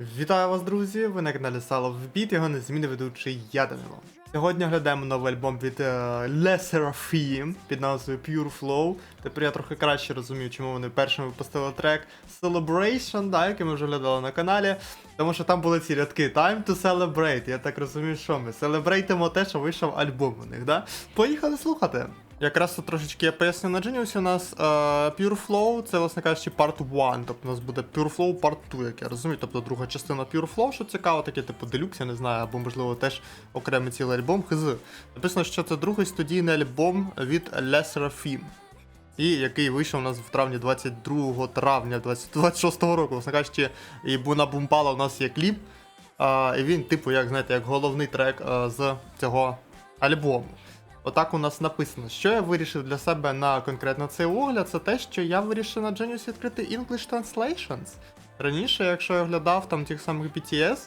Вітаю вас, друзі! Ви на каналі Salo в Beat, його незмінний ведучий я, Данило. Сьогодні оглядаємо новий альбом від Le Sserafim під назвою Pure Flow. Тепер я трохи краще розумію, чому вони першими випустили трек Celebration, да, який ми вже оглядали на каналі. Тому що там були ці рядки Time to Celebrate. Я так розумію, що ми селебрейтимо те, що вийшов альбом у них, да? Поїхали слухати! Якраз тут трошечки я поясню на Genius, у нас Pure Flow, це, власне кажучи, Part 1, тобто у нас буде Pure Flow Part 2, як я розумію, тобто друга частина Pure Flow, що цікаво, таке типу Deluxe, я не знаю, або можливо теж окремий цілий альбом, хз. Написано, що це другий студійний альбом від Le Sserafim, і який вийшов у нас в травні 22 травня 2026 року, власне кажучи, і Буна Бумпала у нас є кліп, і він, типу, як, знаєте, як головний трек з цього альбому. Отак у нас написано. Що я вирішив для себе на конкретно цей огляд, це те, що я вирішив на Genius відкрити English Translations. Раніше, якщо я оглядав там тих самих BTS,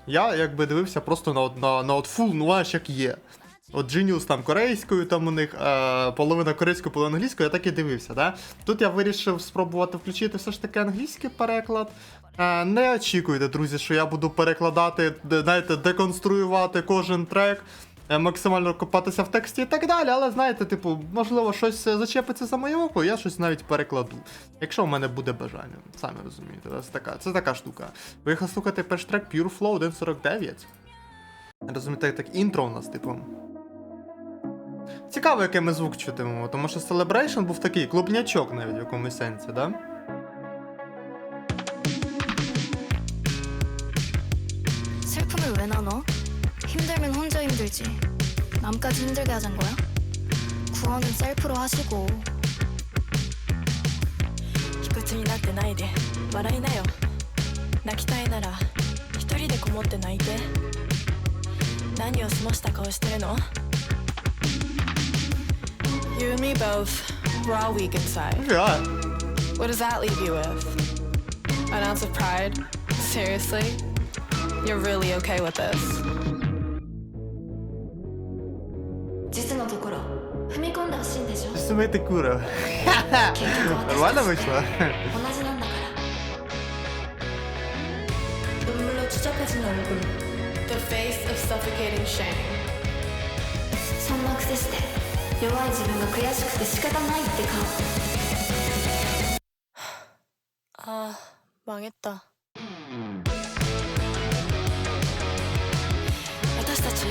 я якби дивився просто на от full, ну аж як є. От Genius там корейською, там у них половина корейською, половина англійською, я так і дивився, да? Тут я вирішив спробувати включити все ж таки англійський переклад. Не очікуйте, друзі, що я буду перекладати, знаєте, деконструювати кожен трек, максимально копатися в тексті і так далі, але знаєте, типу, можливо, щось зачепиться за моє око, я щось навіть перекладу. Якщо в мене буде бажання, самі розумієте, це така штука. Поїхав слухати перший трек Pure Flow 1.49. Розумієте, так інтро у нас, типу. Цікаво, який ми звук чутимемо, тому що Celebration був такий клубнячок навіть в якомусь сенсі, да? 슬픔을 왜 나눠? 힘들면 혼자 힘들지. 남까지 힘들게 하잔 거야? 구원은 셀프로 하시고. 卑屈になってないで笑いなよ泣きたいなら一人でこもって泣いて何を済ました顔してるの You and me both, we're all weak inside. Я. What does that leave you with? An ounce of pride? Seriously? You're really okay with this? 実のところ踏み込んでほしいんでしょ。 Смити кура. 結局私 Нормально たち вийшло? 同じなんだから 눈물로 추적해진 얼굴 The face of suffocating shame そんな癖して弱い自分が悔しくて仕方ないって顔 아 망했다私たち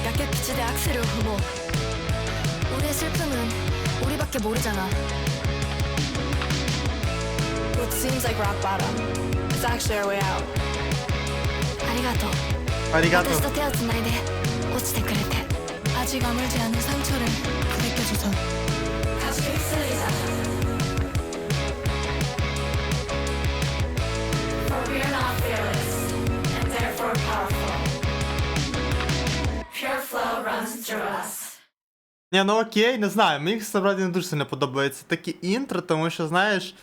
崖っぷちでアクセルを踏もう 우리의 슬픔은 우리밖에 모르잖아. What seems like rock bottom is actually our way out ありがとう。ありがとう。私と手をつないで落ちてくれて。 아직 아물지 않은 상처를 부대껴줘서 다시 휩쓸리자. For we are not fearless and therefore powerful. Pure flow runs through us. Ні, ну окей, не знаю, мені справді не дуже сильно подобається такі інтро, тому що, знаєш,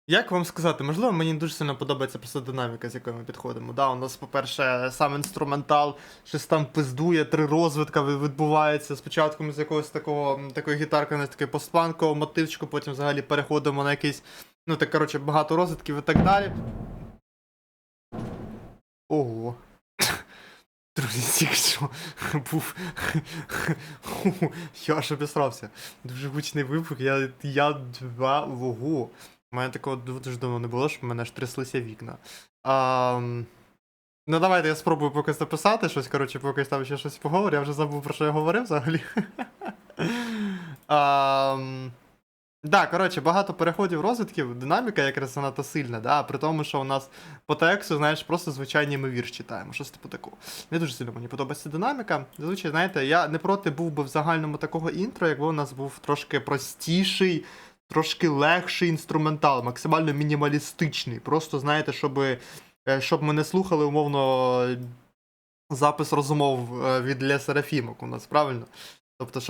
як вам сказати, можливо, мені дуже сильно подобається просто динаміка, з якою ми підходимо. Да, у нас, по-перше, сам інструментал, щось там пиздує, 3 розвитка відбувається. Спочатку ми з якогось такої гітарки, на такий постпанкового мотивчику, потім взагалі переходимо на якийсь, ну так, коротше, багато розвитків і так далі. Ого. Друзі, тільки що був. Я аж обісрався. Дуже гучний вибух, я вогу. У мене такого дуже давно не було, щоб в мене аж тряслися вікна. Ну давайте я спробую поки записати щось, коротше, поки там ще щось поговорю, я вже забув, про що я говорив взагалі. Да, коротше, багато переходів розвитків, динаміка якраз занадто сильна, да, при тому, що у нас по тексту, знаєш, просто звичайні ми вірш читаємо, щось типу такого. Не дуже сильно мені подобається динаміка. Зазвичай, знаєте, я не проти був би в загальному такого інтро, якби у нас був трошки простіший, трошки легший інструментал, максимально мінімалістичний. Просто, знаєте, щоб ми не слухали, умовно, запис розмов від Le Sserafim у нас, правильно? Тобто,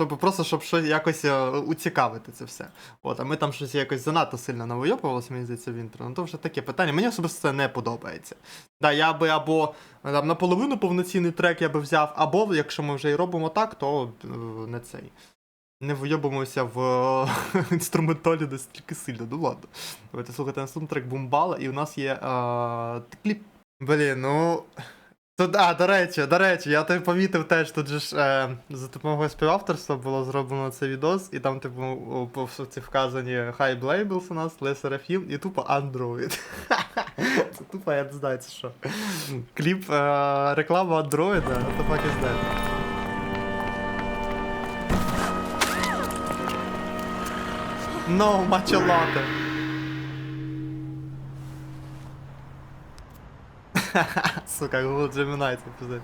щоб щось якось уцікавити це все. От, а ми там щось якось занадто сильно навойопувалося, мені здається, в інтро. Ну, то вже таке питання. Мені особисто це не подобається. Да, я би або там, наполовину повноцінний трек я би взяв, або, якщо ми вже і робимо так, то не цей. не вийобуємося в інструменталі настільки сильно. Ну ладно. Давайте слухати наступний трек Бумбала, і у нас є кліп. Блін, ну. Тут, до речі, я тобі помітив теж, тут же ж за допомогою співавторства було зроблено цей відос, і там, типу, ці вказані Hype Labels у нас, Lesser FM, і тупо Android. Це тупо, я не знаю, це що. Кліп, реклама Android, what the fuck is that? No, matcha latte. Сука, Google Gemini, це пиздець.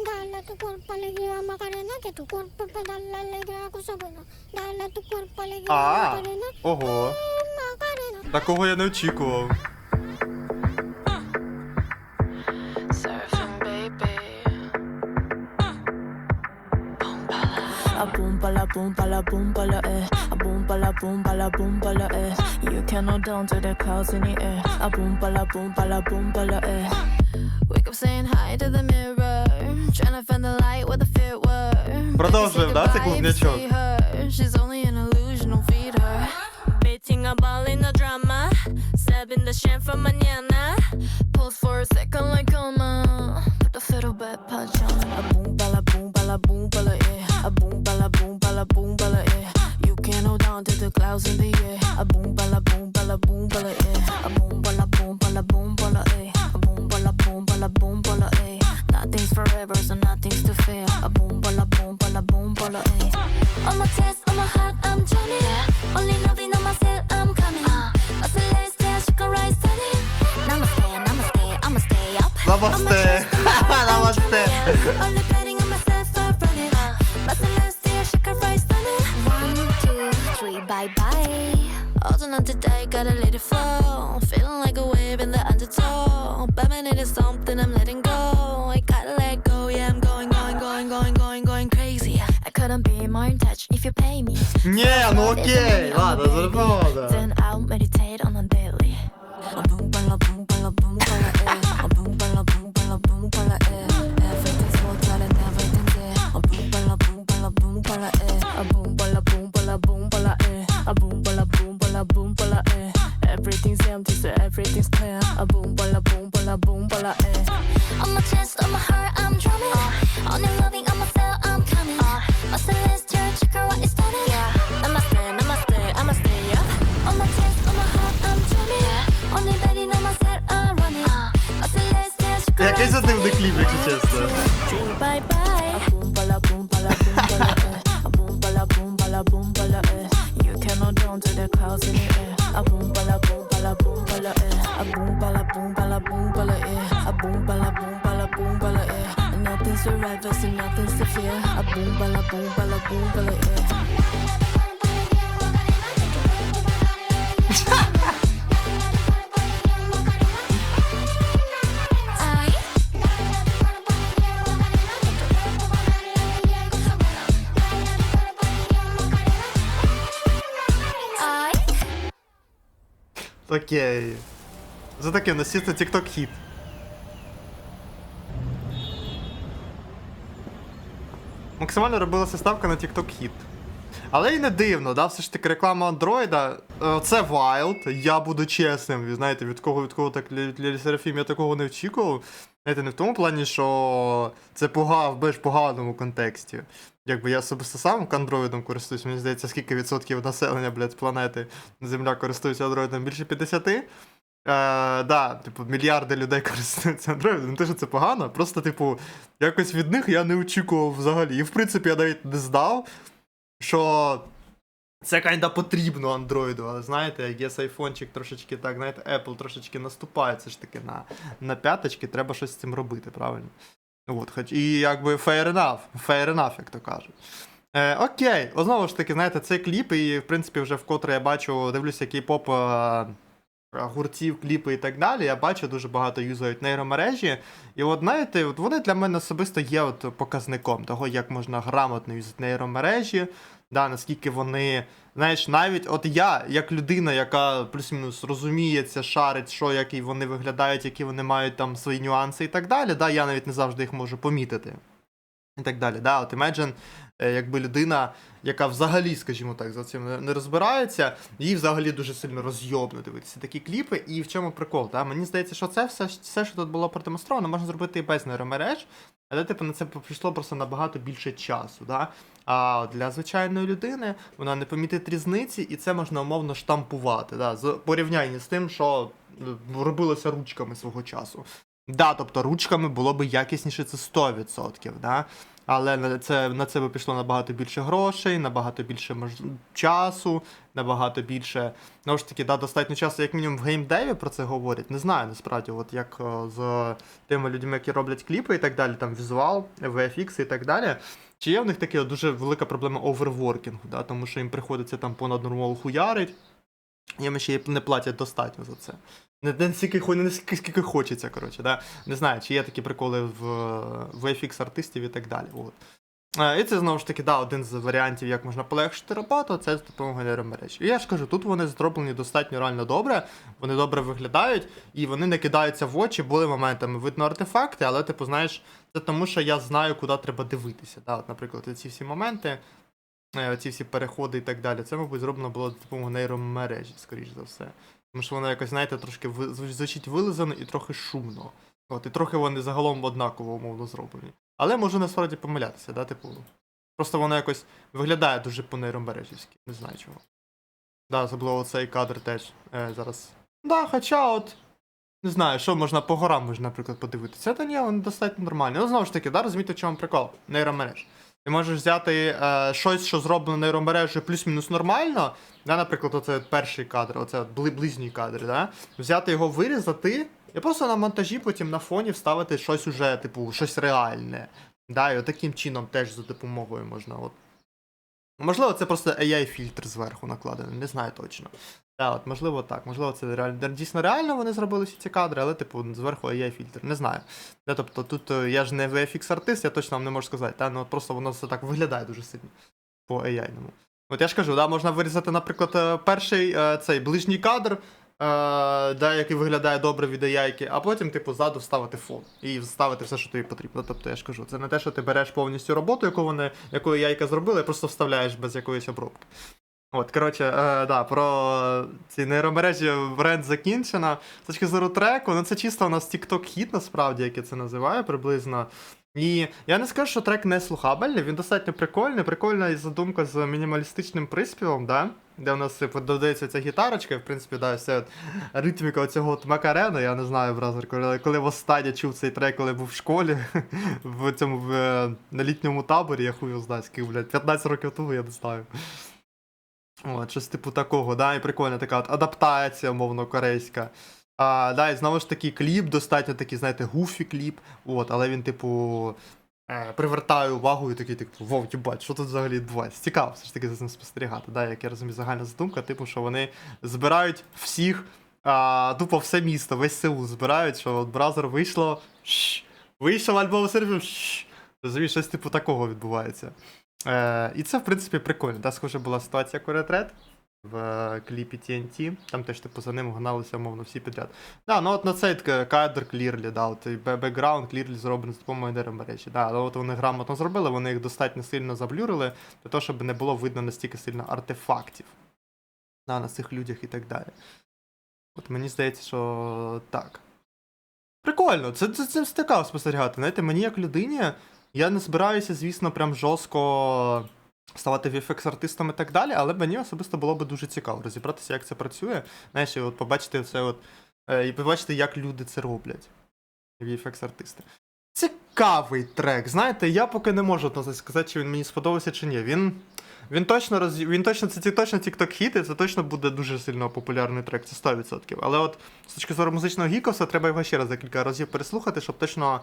Dala tu cuerpo alegría Macarena, que tu cuerpo para dar la alegría a cosa buena. Dala tu cuerpo alegría Macarena, Ого. Macarena. Такого я не очікував. Surfing, baby. A boom pala boom pala boom pala a boom pala boom pala boom pala you cannot down to the clouds in the air. A boom pala boom pala boom pala wake up saying hi to the mirror, trying to find the light where the fear were. Продовжуємо, да, цей клубнячок? She's only an illusion, don't feed her. Beating a ball in the drama, stabbing the shame for mañana. Pause for a second like coma, put the fiddle back punch on. A boom bala boom bala boom bala a boom bala boom bala boom bala you can't hold on to the clouds in the air. A boom bala boom bala boom bala a boom bala boom bala boom bala a boom bala boom bala boom bala nothing's forever, so nothing's to fear. A boom bala boom bala boom bala on my chest, on my heart, I'm drowning. Only loving on myself, I'm coming. A celestial, she can rise stunning. Namaste, namaste, I'ma stay up. Намасте. Намасте. Only betting on myself, I'm running. A celestial, she can rise stunning. 1, 2, 3, bye bye. Holding on today, gotta let it flow. Feeling like a wave in the undertow. But man, it is something I'm letting go. I gotta let go, yeah, I'm going crazy. I couldn't be more in touch if you pay me. Ні, ну окей, ладно, зробимо. Then I'll meditate on a daily. A boom bala boom bala boom bala a boom bala boom bala boom bala everything's water and everything's there. A boom bala boom bala boom bala a boom bala boom bala boom bala a boom bala boom bala boom bala everything's empty, so everything's clear. A boom bala boom bala boom bala On my chest, on my heart, I'm drumming. Only loving on myself, I'm coming. My celestial, check out what it's stunning. Namaste, namaste, I'ma stay up. On my chest, on my heart, I'm drumming. Only betting on myself, I'm running. My celestial, check out Який задивний кліп, якщо чесно. Dream bye bye. A boom bala boom bala boom bala a boom bala boom bala boom bala you cannot down to the clouds in the air. A boom bala boom bala boom bala a boom bala boom bala boom bala a boom bala boom bala boom bala nothing's forever, so nothing's to fear. A boom bala boom bala boom bala Окей. За таке, у нас чисто TikTok хіт. Максимально робилася ставка на TikTok хіт. Але і не дивно, да, все ж таки реклама Андроїда. Це Wild, я буду чесним. Ви знаєте, від кого так для Серафім я такого не очікував. Знаєте, не в тому плані, що це в більш поганому контексті. Якби я особисто сам андроїдом користуюсь, мені здається, скільки відсотків населення, блядь, планети Земля користуються андроїдом? Більше 50? Да, типу, мільярди людей користуються андроїдом. Не те, що це погано, просто, типу, якось від них я не очікував взагалі. І, в принципі, я навіть не здав, що це kinda потрібно андроїду, але знаєте, як є айфончик трошечки так, знаєте, Apple трошечки наступає все ж таки на п'яточки, треба щось з цим робити, правильно? От, хоч і якби fair enough, як то кажуть. Окей, знову ж таки, знаєте, цей кліп, і в принципі вже вкотре я бачу, дивлюся кей-поп гуртів, кліпи і так далі, я бачу, дуже багато юзають нейромережі, і от, знаєте, от вони для мене особисто є от показником того, як можна грамотно юзати нейромережі, да, наскільки вони, знаєш, навіть от я, як людина, яка плюс-мінус розуміється, шарить, що, як і вони виглядають, які вони мають там свої нюанси і так далі, да, я навіть не завжди їх можу помітити. І так далі. Да? От imagine, якби людина, яка взагалі, скажімо так, за цим не розбирається, їй взагалі дуже сильно розйобно дивитися такі кліпи. І в чому прикол? Да? Мені здається, що це все, що тут було продемонстровано, можна зробити і без нейромереж, але типу на це пішло просто набагато більше часу. Да? А для звичайної людини вона не помітить різниці, і це можна умовно штампувати. Да? В порівнянні з тим, що робилося ручками свого часу. Да, тобто ручками було б якісніше, це 100%, да? Але на це би пішло набагато більше грошей, набагато більше часу, набагато більше, ну ж таки, да, достатньо часу, як мінімум в геймдеві про це говорять. Не знаю, насправді, от як з тими людьми, які роблять кліпи і так далі, там візуал, VFX і так далі. Чи є в них така дуже велика проблема оверворкінгу, да? Тому що їм приходиться там понад нормал хуярить, їм ще й не платять достатньо за це. Не скільки хочеться, коротше, да? Не знаю, чи є такі приколи в VFX-артистів і так далі. От. І це, знову ж таки, да, один з варіантів, як можна полегшити роботу, це з допомогою нейромереж. І я ж кажу, тут вони зроблені достатньо реально добре, вони добре виглядають, і вони не кидаються в очі, були моментами видно артефакти, але, типу, знаєш, це тому, що я знаю, куди треба дивитися. Да? От, наприклад, ці всі моменти, ці всі переходи і так далі, це, мабуть, зроблено було з допомогою нейромережі, скоріш за все. Тому що воно якось, знаєте, трошки звучить вилизано і трохи шумно. От, і трохи вони загалом однаково умовно зроблені. Але можу насправді помилятися, да, типу. Просто воно якось виглядає дуже по-нейромережівськи, не знаю чого. Да, особливо цей кадр теж зараз. Да, хоча от, не знаю, що можна по горам, можна, наприклад, подивитися. Та ні, вони достатньо нормальні. Ну, знову ж таки, да, розумієте, в чому прикол? Нейромереж. Ти можеш взяти щось, що зроблено нейромережею плюс-мінус нормально, да, наприклад, оце перший кадр, оце ближній кадр, да, взяти його, вирізати, і просто на монтажі потім на фоні вставити щось уже, типу, щось реальне. Да, і от таким чином теж за допомогою можна. От. Можливо, це просто AI-фільтр зверху накладений, не знаю точно. Да, от, можливо, так. Можливо, це дійсно реально вони зробили всі ці кадри, але, типу, зверху AI-фільтр. Не знаю. Да, тобто, тут я ж не VFX-артист, я точно вам не можу сказати. Та? Ну, просто воно все так виглядає дуже сильно по AI-ному. От я ж кажу, да, можна вирізати, наприклад, перший цей ближній кадр, да, який виглядає добре від AI, а потім, типу, ззаду вставити фон. І вставити все, що тобі потрібно. Тобто, я ж кажу, це не те, що ти береш повністю роботу, яку AI зробила, і просто вставляєш без якоїсь обробки. От, коротше, да, про ці нейромережі бренд закінчено. З точки зору треку, ну це чисто у нас TikTok-хіт, насправді, як я це називаю, приблизно. І я не скажу, що трек не слухабельний, він достатньо прикольний. Прикольна і задумка з мінімалістичним приспівом, да? Де у нас додається ця гітарочка, і, в принципі, да, все от, ритміка оцього от Макарена, я не знаю, бразер, коли востаннє чув цей трек, коли був в школі, в цьому, на літньому таборі, я хуй його знаю, скільки, блядь, 15 років тому, я не знаю. От, щось типу такого, да, і прикольна така от адаптація, мовно, корейська. Да, і знову ж таки кліп, достатньо такий, знаєте, гуфі кліп, от, але він, типу, привертає увагу і такий, типу, вов, їбать, що тут взагалі відбувається? Цікаво все ж таки за цим спостерігати, да, як я розумію, загальна задумка, типу, що вони збирають всіх, тупо все місто, весь Сеул збирають, що от Бразер вийшов альбом сервіс, розумієш, щось типу такого відбувається. І це, в принципі, прикольно. Да, схоже була ситуація як у Red Red в кліпі TNT. Там теж, типу, за ним гналися, умовно, всі підряд. Да, ну от на цей кадр клірлі, да, от бекграунд клірлі зроблений з допомогою нейромережі. Да, але от вони грамотно зробили, вони їх достатньо сильно заблюрили, для того, щоб не було видно настільки сильно артефактів, да, на цих людях і так далі. От мені здається, що так. Прикольно, це цікаво спостерігати. Знаєте, мені як людині, я не збираюся, звісно, прям жорстко ставати VFX-артистом і так далі, але мені особисто було б дуже цікаво розібратися, як це працює. Знаєш, і от побачити це от, і побачити, як люди це роблять. VFX-артисти. Цікавий трек, знаєте, я поки не можу сказати, чи він мені сподобався, чи ні. Він точно це точно TikTok-хіт, і це точно буде дуже сильно популярний трек, це 100%. Але от з точки зору музичного гікоса, треба його ще раз декілька разів переслухати, щоб точно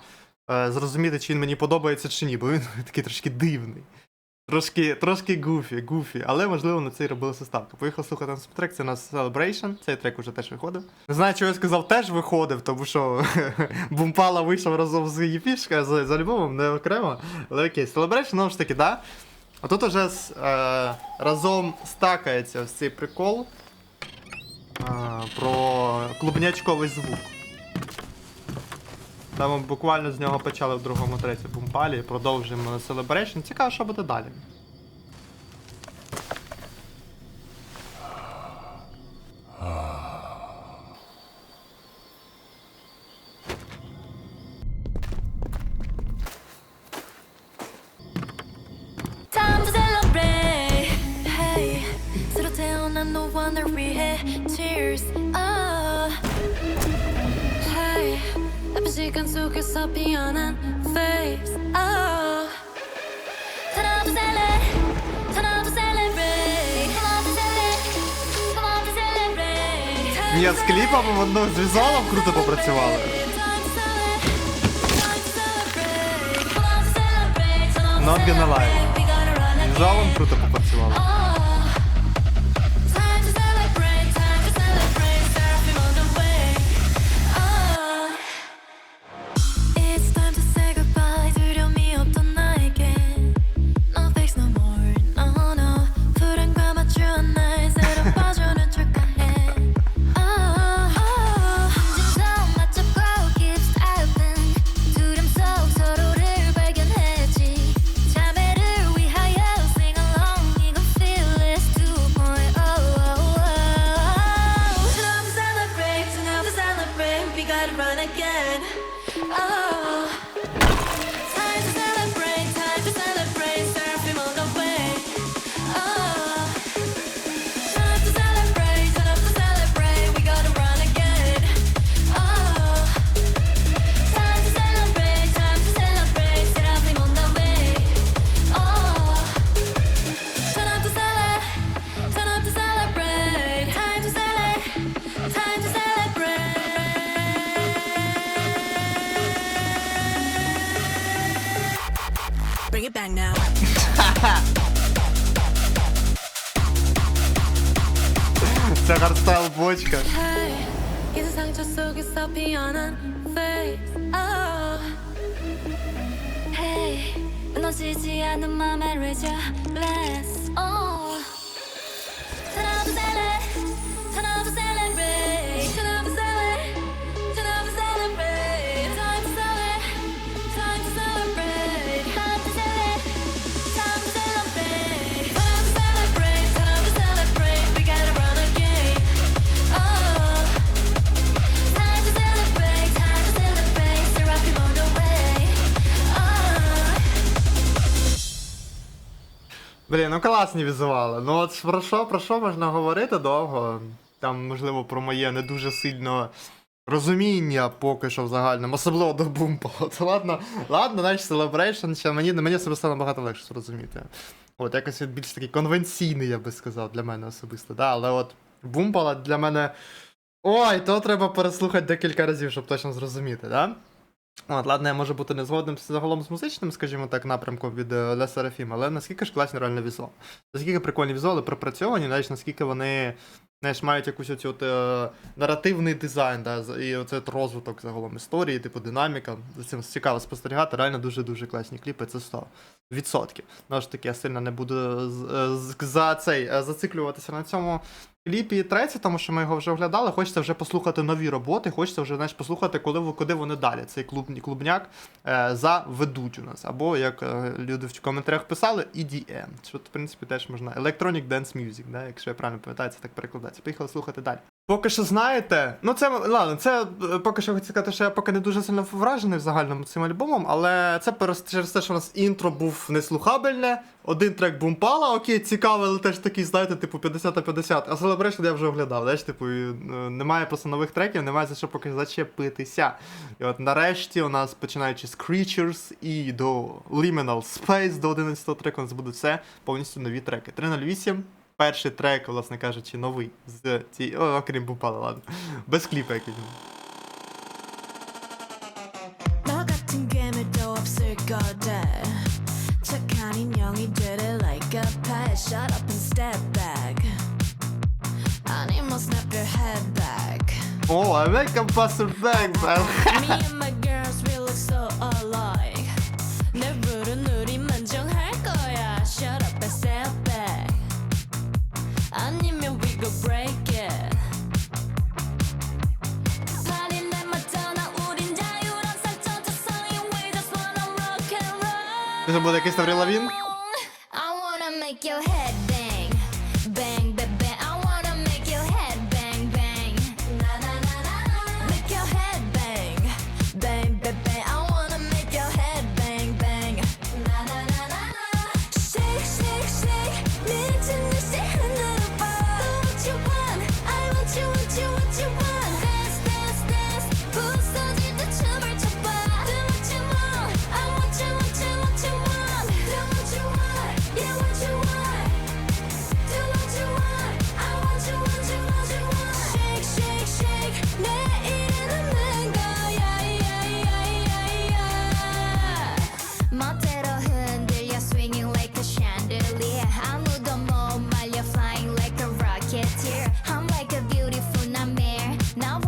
зрозуміти, чи він мені подобається, чи ні, бо він такий трошки дивний. Трошки гуфі, але, можливо, на це і робили ставку. Поїхали слухати наступний трек, це у нас Celebration, цей трек уже теж виходив. Не знаю, чого я сказав, теж виходив, тому що Бумпала вийшов разом з її пішкою, з альбомом, не окремо. Але окей, Celebration, знову ж таки, да. А тут уже разом стакається ось цей прикол про клубнячковий звук. Там ми буквально з нього почали в другому, третьому бумпалі, продовжуємо на Celebration. Цікаво, що буде далі. Time to celebrate. Hey, 새로 태어난 너와를 위해 cheers. Hey, 나쁜 시간 속에서 피어난 face. Turn up to celebrate. Turn up to celebrate. Turn up to celebrate. Turn up to celebrate. Ні, з кліпом в одну з візуалом круто попрацювали. Not gonna lie. Візуалом круто попрацювали. It's time to say goodbye. 두려움이 없던 나에게 No thanks no more. No no. 불안과 맞추는 날 새로 빠져는 축하해. 심장 맞잡고 keep stepping. 두려움 속 서로를 발견했지. 자매를 위하여 sing along. 이건 fearless 2.0. Time to celebrate. Time to celebrate. We gotta run again. Time to celebrate, surfing on the way. Time to celebrate, we gotta run again. Time to celebrate, surfing on the way. Turn up to celebrate, time to celebrate. Bring it back now. Це хардстайл бочка. Hey, 이 상처 속에서 피어난 face. Hey, 무너지지 않는 맘에 restless. Turn up to celebrate, turn up to celebrate, turn up to celebrate, turn up to celebrate. Time to celebrate, time to celebrate, time to celebrate, time to celebrate, time to celebrate, time to celebrate. We gotta run again. Time to celebrate, seraphim on the way. Блін, ну класні візуали. Ну от про що можна говорити довго? Там, можливо, про моє не дуже сильно розуміння поки що в загальному, особливо до бумпа. От ладно, значить Celebration, ще мені особисто набагато легше зрозуміти. От, якось він більш такий конвенційний, я би сказав, для мене особисто. Да, але от бумпала для мене. Ой, то треба переслухати декілька разів, щоб точно зрозуміти, да? От, ладно, я можу бути не згодним загалом з музичним, скажімо так, напрямком від Le Seraphim, але наскільки ж класні реально візуал. Наскільки прикольні візуали пропрацьовані, навіть наскільки вони, знаєш, мають якусь оцю наративний дизайн, да, і оцей розвиток загалом історії, типу динаміка. За цим цікаво спостерігати, реально дуже-дуже класні кліпи, це 100%. Ну ж таки, я сильно не буду зациклюватися на цьому кліпі третій, тому що ми його вже оглядали, хочеться вже послухати нові роботи, хочеться вже, знаєш, послухати, куди вони далі. Цей клубняк заведуть у нас. Або, як люди в коментарях писали, EDM. Що, в принципі, теж можна. Electronic Dance Music, да? Якщо я правильно пам'ятаю, це так перекладається. Поїхали слухати далі. Поки що знаєте, ну це, ладно, це поки що хочу сказати, що я поки не дуже сильно вражений в загальному цим альбомом, але це через те, що у нас інтро був неслухабельне, один трек бумпала, окей, цікавий, але теж такий, знаєте, типу 50/50, а Celebration я вже оглядав, знаєш, типу, немає просто нових треків, немає за що поки зачепитися. І от нарешті у нас, починаючи з Creatures і до Liminal Space, до 11-го треку, у нас будуть все повністю нові треки. 308. Перший трек, власне кажучи, новий з цієї... окрім бумпала, ладно. Без кліпа якийсь. 너 같은 괴물도 없을 거다. 착한 인형이 되려 like a pet. Shut up and step back. I need more snap your head back. О, I make a buster bang, man. Me and my girls we look so alike. 내 부른 우리 만족할 거야. Shut up go break it. Party like Madonna, 우린 자유랑 살쪄졌어요. We just wanna rock and roll. Це буде якийсь Аврил Лавін? I wanna make your head bang, bang, bang, bang. I wanna make your head bang, bang. Na na na na na. Make your head bang, bang, bang, bang. I wanna make your head bang, bang. Na na na na na. Shake, shake, shake. 미친 듯이 흔들어봐. Do what you want. I want you, want you, want you want. Dance, dance, dance. 부서질 때 춤을 춰봐. Do what you want. I want you, want you, want you want. Do what you want. Yeah, what you want. Do what you want. I want you, want you, want you want. Shake, shake, shake. 내일은 없는 거야, yeah, yeah, yeah, yeah. 멋대로 흔들려 swinging like a chandelier. 아무도 못 말려 flying like a rocketeer. I'm like a beautiful nightmare. Now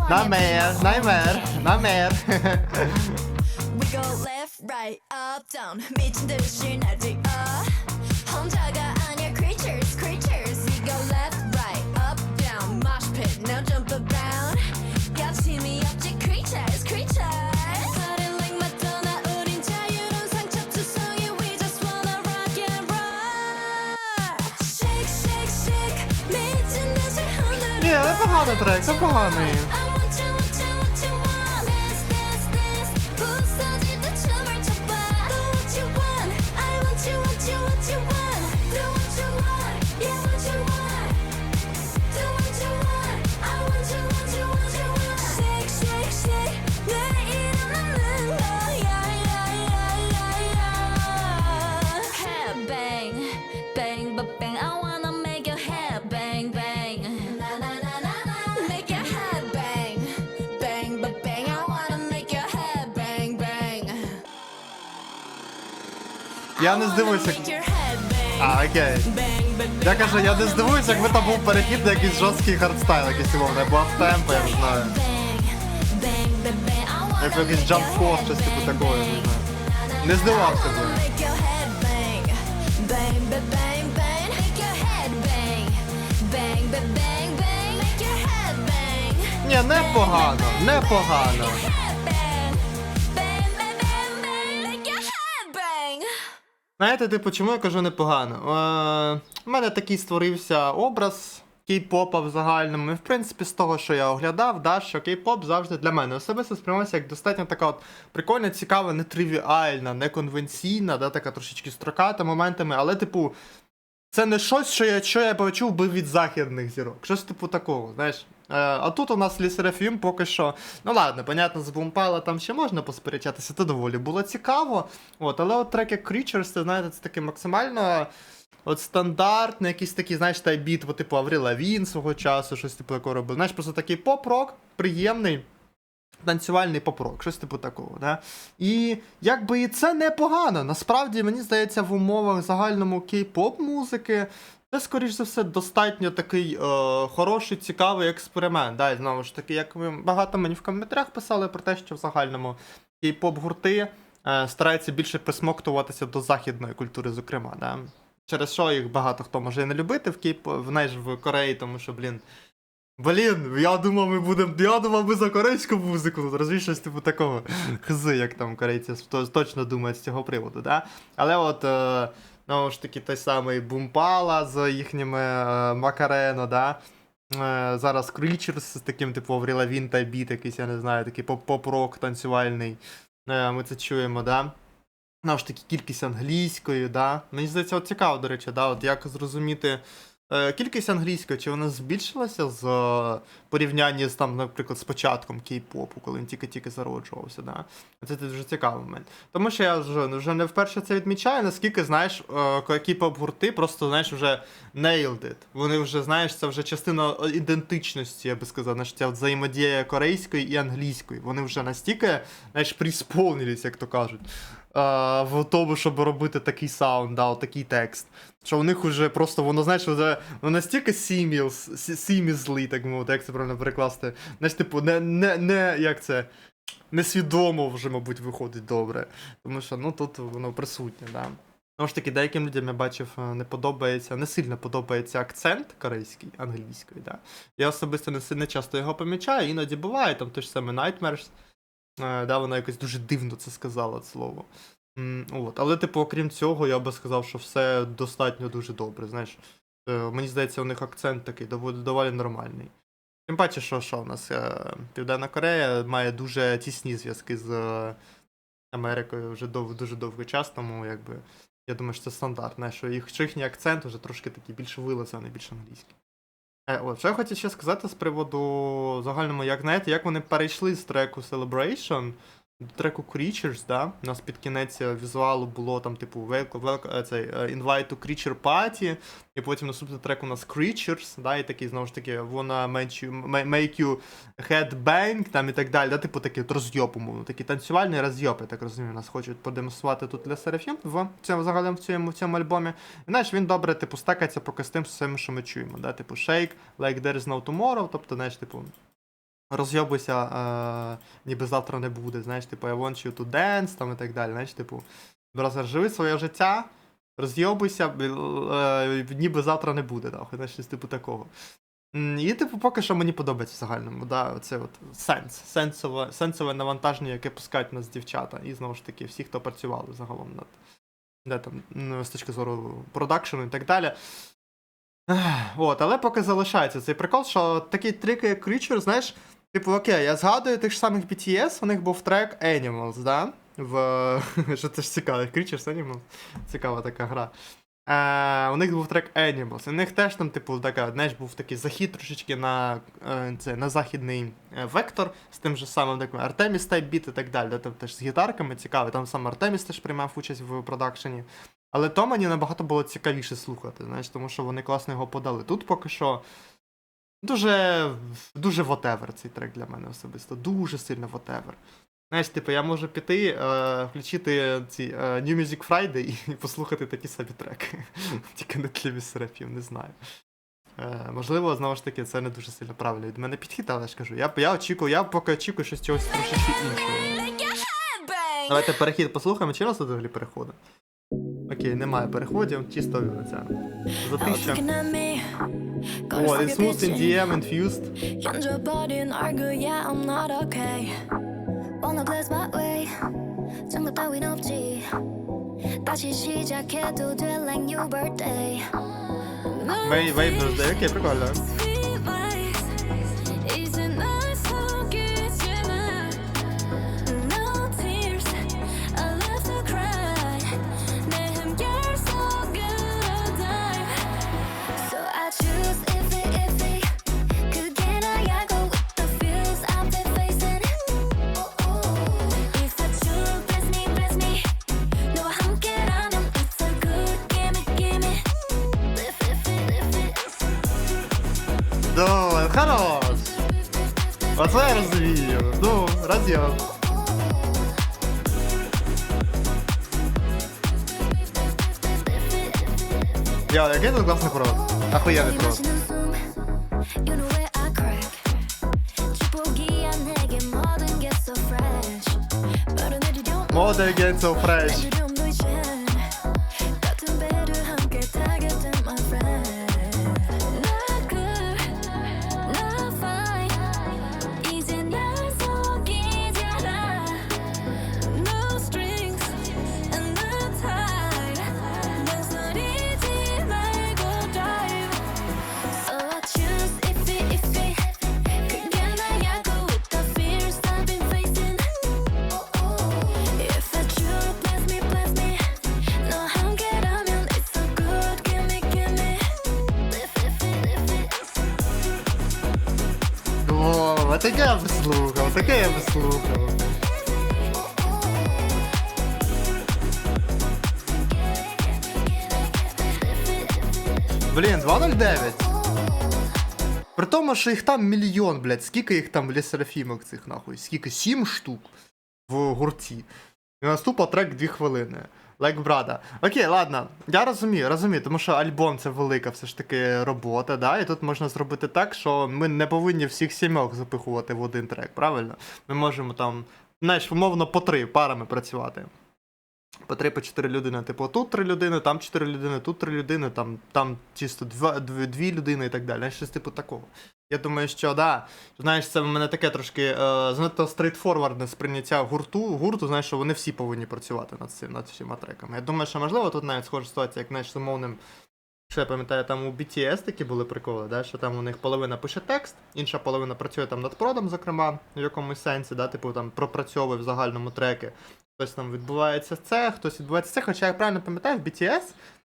Намер. We go left, right, up, down. 미친 듯이 날뛰어. 혼자가 아니야, creatures, creatures. We go left, right, up, down. Mosh pit, now jump around. 가침이 없지, creatures, creatures. Party like Madonna, 우린 자유로운 상처투성이. We just wanna rock and roll. Shake, shake, shake. 미친 듯이 흔들어. Ні, непоганий трек, непоганий. I want you, want you, want you want. Dance, dance, dance. 부서질 때 춤을 춰봐. Do what you want. I want you, want you, want you want. Do what you want. Yeah, what you want. Do what you want. I want you, want you, want you want. Shake, shake, shake. 내일은 없는 거야, yeah, yeah, yeah, yeah. Head bang, bang, but bang. I wanna make your head bang, bang. Na na na na na. Make your head bang, bang, but bang. I wanna make your head bang, bang. Я не здивуюся. Make your head bang, А, окей. bang, but bang. Я кажу, я не здивуюся, якби там був перехід на якийсь жорсткий хардстайл, якийсь умовний, або автемпо, я не знаю. Як якийсь джамп-код, щось типу такого, я не знаю. Не здивався би. Make your head bang, bang, bang, bang, bang. Make your head bang, bang, bang, bang, bang. Make your head bang. Ні, непогано, непогано. Head bang, bang, bang, bang, bang. Make your head bang. Знаєте, типу, чому я кажу непогано? У мене такий створився образ кей-попа в загальному. І, в принципі, з того, що я оглядав, да, що кей-поп завжди для мене особисто сприймався як достатньо така от прикольна, цікава, нетривіальна, неконвенційна, да, така трошечки строката моментами, але, типу, це не щось, що я почув би від західних зірок. Щось типу такого, знаєш. А тут у нас Ле Серафім поки що. Ну ладно, понятно, з Бумпала там ще можна посперечатися, це доволі було цікаво. От, але от трек як Creatures, це, знаєте, це таке максимально от стандартний, якийсь такий, знаєш, тайбіт, типу Аврил Лавін свого часу, щось типу такого робив. Знаєш, просто такий поп-рок, приємний. Танцювальний поп-рок, щось типу такого, да? І якби і це непогано. Насправді, мені здається, в умовах загальному кей-поп музики це, скоріш за все, достатньо такий хороший, цікавий експеримент. Да? І знову ж таки, як ви багато мені в коментарях писали про те, що в загальному кей-поп-гурти стараються більше присмоктуватися до західної культури, зокрема. Да? Через що їх багато хто може і не любити в Кореї, тому що, блін, я думав, ми за корейську музику, тут розумієш, щось типу такого. Хзи, як там корейці точно думають з цього приводу, да? Але от, знову ж таки, той самий Бумпала з їхніми Макарено, да? Зараз Creatures з таким, типу, Аврил Лавін та біт якийсь, я не знаю, такий поп-рок танцювальний. Ми це чуємо, да? Знову ж таки, кількість англійської, да? Мені здається, от цікаво, до речі, да? От як зрозуміти кількість англійської, чи вона збільшилася з порівнянні з, там, наприклад, з початком кей-попу, коли він тільки-тільки зароджувався, да? Це дуже цікавий момент. Тому що я вже не вперше це відмічаю, наскільки, знаєш, кей-поп-гурти просто, знаєш, вже nailed it. Вони вже, знаєш, це вже частина ідентичності, я би сказав, знаєш, ця взаємодія корейської і англійської. Вони вже настільки, знаєш, присповнились, як то кажуть, в тому, щоб робити такий саунд, да, такий текст. Що у них вже просто, воно, знаєш, вже воно настільки seamlessly, так мовити, як це правильно перекласти. Знаєш, типу, як це, несвідомо вже, мабуть, виходить добре. Тому що, ну, тут воно присутнє, да. Тому ж таки, деяким людям я бачив, не подобається, не сильно подобається акцент корейський, англійський, да. Я особисто не часто його помічаю, іноді буває, там той ж самий Nightmares, да, вона якось дуже дивно це сказала, це слово. От. Але, типу, окрім цього, я би сказав, що все достатньо дуже добре, знаєш. Мені здається, у них акцент такий доволі нормальний. Тим паче, що у нас Південна Корея має дуже тісні зв'язки з Америкою вже дуже довгий час, тому якби я думаю, що це стандарт, знаєш, що їхній акцент вже трошки такий більш вилазений, більш англійський. От, що я хотів ще сказати з приводу загальному, як знаєте, як вони перейшли з треку Celebration до треку Creatures, да? У нас під кінець візуалу було там, типу, Invite to Creature Party, і потім наступний трек у нас Creatures, да? І такий, знову ж таки, wanna make you headbang, там і так далі, да? Типу такий розйоб, умовно, такий танцювальний розйоб, я так розумію, нас хочуть продемонструвати тут для Серафім загалом в цьому альбомі. І знаєш, він добре, типу, стакається поки з тим всім, що ми чуємо, да? Типу, Shake, Like There Is No Tomorrow, тобто, знаєш, типу, розйобуйся, ніби завтра не буде, знаєш, типу, I want you to dance, там і так далі, знаєш, типу, брат, живи своє життя, розйобуйся, ніби завтра не буде, да, знаєш, щось типу такого. І, типу, поки що мені подобається в загальному, да, оце от сенсове навантаження, яке пускають нас дівчата, і, знову ж таки, всі, хто працювали загалом над, де там, з точки зору продакшену і так далі. От, але поки залишається цей прикол, що такий трек, як Creature, знаєш, типу, окей, я згадую тих ж самих BTS, у них був трек Animals, да? Що це ж цікаво, Creatures, Animals, цікава така гра. У них був трек Animals, у них теж там, типу, така, знаєш, був такий захід трошечки на західний вектор, з тим же самим таким Artemis Type Beat і так далі, там теж з гітарками цікаво, там сам Artemis теж приймав участь в продакшені. Але то мені набагато було цікавіше слухати, знаєш, тому що вони класно його подали. Тут поки що дуже whatever цей трек для мене особисто, дуже сильно whatever. Знаєш, типу, я можу піти, включити ці New Music Friday і послухати такі собі треки. Тільки не тлі Серафім, не знаю. Можливо, знову ж таки, це не дуже сильно правильно від мене підхід, але я ж кажу, я поки очікую щось чогось трошечки іншого. Давайте перехід послухаємо, чи у нас тут взагалі переходи? Окей, немає переходів, чисто ця затища. О, it's smooth in DM infused. Wanna glass my way 장갑 따윈 없지 다시 시작해도 돼 like new birthday Wave birthday, окей, прикольно. 이제 날 속이지마 No tears I love to cry 내 한결 속으로 dive So I choose iffy 그게 나야고 with the feels I've been facing If I choose bless me 너와 함께라면 it's so good gimme lift it Да, хорош! Оце я розумію. Ну, роз'єм. Який тут класний прод? Ахуєнний прод. You know where I crack 찌푸기야 내게 뭐든 get so fresh 빠른 애들 don't Mother again so fresh. 애들 좀 보이지 같은 배를 함께 타게 된 my friend Not good, not fine 이제 날 속이잖아 No strings and no tide 망설이지 말고 dive So I choose iffy 그게 나야고 with the fears I've been facing If I choose bless me 너 함께라면 it's so good gimme lift it О, таке я би слухав. Блін, 209. При тому, що їх там мільйон, блядь, скільки їх там лісерафімок цих нахуй? Скільки? 7 штук в гурті. І наступа трек 2 хвилини. Like brother. Окей, ладно, я розумію, тому що альбом це велика все ж таки робота, да, і тут можна зробити так, що ми не повинні всіх 7 запихувати в один трек, правильно? Ми можемо там, знаєш, умовно по 3 парами працювати. По 3-4 людини, типу, тут 3 людини, там 4 людини, тут 3 людини, там чисто 2 людини і так далі. Знаєш, щось типу такого. Я думаю, що да. Знаєш, це в мене таке трошки занадто стрейtфорвардне сприйняття гурту, знаєш, що вони всі повинні працювати над всіма треками. Я думаю, що можливо тут навіть схожа ситуація, як знаєш, з умовним. Що я пам'ятаю, там у BTS такі були приколи, да? Що там у них половина пише текст, інша половина працює там над продом, зокрема, в якомусь сенсі, да? Типу там пропрацьовує в загальному треки. Хтось там відбувається це, хтось відбувається це. Хоча я правильно пам'ятаю, в BTS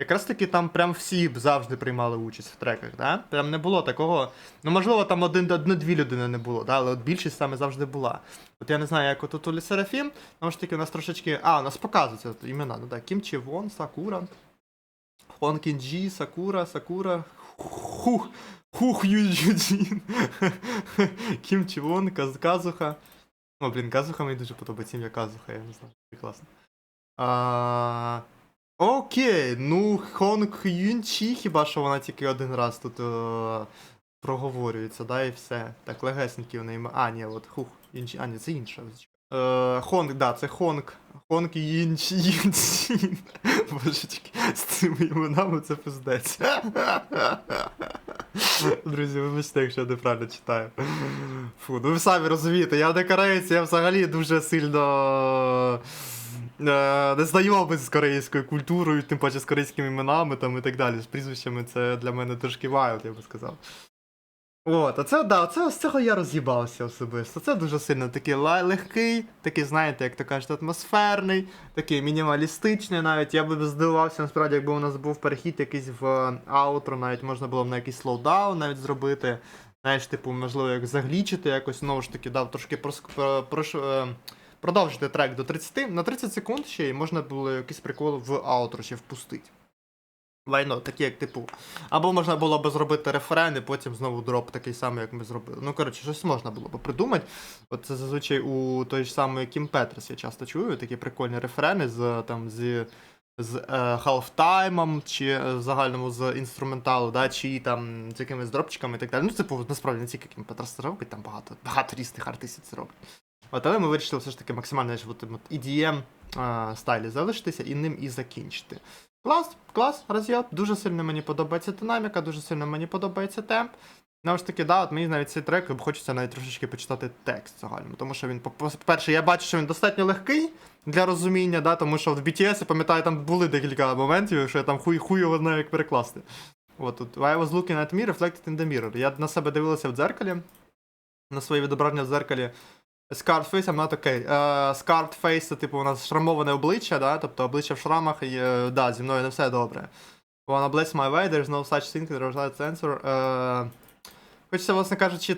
якраз таки там прям всі завжди приймали участь в треках, да? Прям не було такого. Ну, можливо, там одну-дві людини не було, да? Але от більшість саме завжди була. От я не знаю, як от у Лі Серафім, тому що таки у нас трошечки. У нас показуються імена, ну так, Кім Чі Вон, Сакура. Хон Кінджі, Сакура, Хух Юджін, Кім Чі Вон, Казуха. О, блін, Казуха мені дуже подобається, ім'я Казуха, я не знаю, це класно. Окей, ну Хон Юнчі, хіба що вона тільки один раз тут проговорюється, да, і все. Так, легесенькі у неї. Ні, от Хух Юнчі, ні, це інша. Хонг, да, це Хонг Юнчін. Божечки, з цими іменами це пиздець. Друзі, вибачте, якщо я неправильно читаю. Фу, ну ви самі розумієте, я не кореєць, я взагалі дуже сильно не знайомий з корейською культурою, тим паче з корейськими іменами там і так далі. З прізвищами це для мене трошки вайлд, я би сказав. От, з цього я роз'їбався особисто. Це дуже сильно такий легкий, такий, знаєте, як то кажуть, атмосферний, такий мінімалістичний навіть. Я би здивувався, насправді, якби у нас був перехід якийсь в аутро, навіть можна було б на якийсь слоудаун навіть зробити. Знаєш, типу, можливо, як заглічити якось, знову ж таки, трошки продовжити трек до 30, на 30 секунд ще, і можна було якийсь прикол в аутро ще впустити. Лайно, такі як типу. Або можна було б зробити рефрен і потім знову дроп такий самий, як ми зробили. Ну, коротше, щось можна було б придумати. От це зазвичай у той ж самий Кім Петрес я часто чую, такі прикольні рефрени з халфтаймом, чи в загальному з інструменталу, да, чи там з якимись дропчиками і так далі. Ну, типу, насправді не тільки Кім Петрес це робить, там багато різних артистів це робить. От, але ми вирішили все ж таки максимально EDM стайлі залишитися і ним і закінчити. Клас, роз'єб, дуже сильно мені подобається динаміка, дуже сильно мені подобається темп. Ну ж таки, да, от мені навіть цей трек хочеться навіть трошечки почитати текст загальному, тому що він, по-перше, я бачу, що він достатньо легкий для розуміння, да, тому що в BTS, я пам'ятаю, там були декілька моментів, що я там хуй його знаю, як перекласти. От тут, I was looking at me, reflected in the mirror. Я на себе дивилася в дзеркалі, на своє відображення в дзеркалі. Scarred face, I'm not okay. Scarred face, це типу у нас шрамоване обличчя, да? Тобто обличчя в шрамах, і да, зі мною не все добре. Wanna bless my way, there's no such thing, there's no answer. Хочеться, власне кажучи,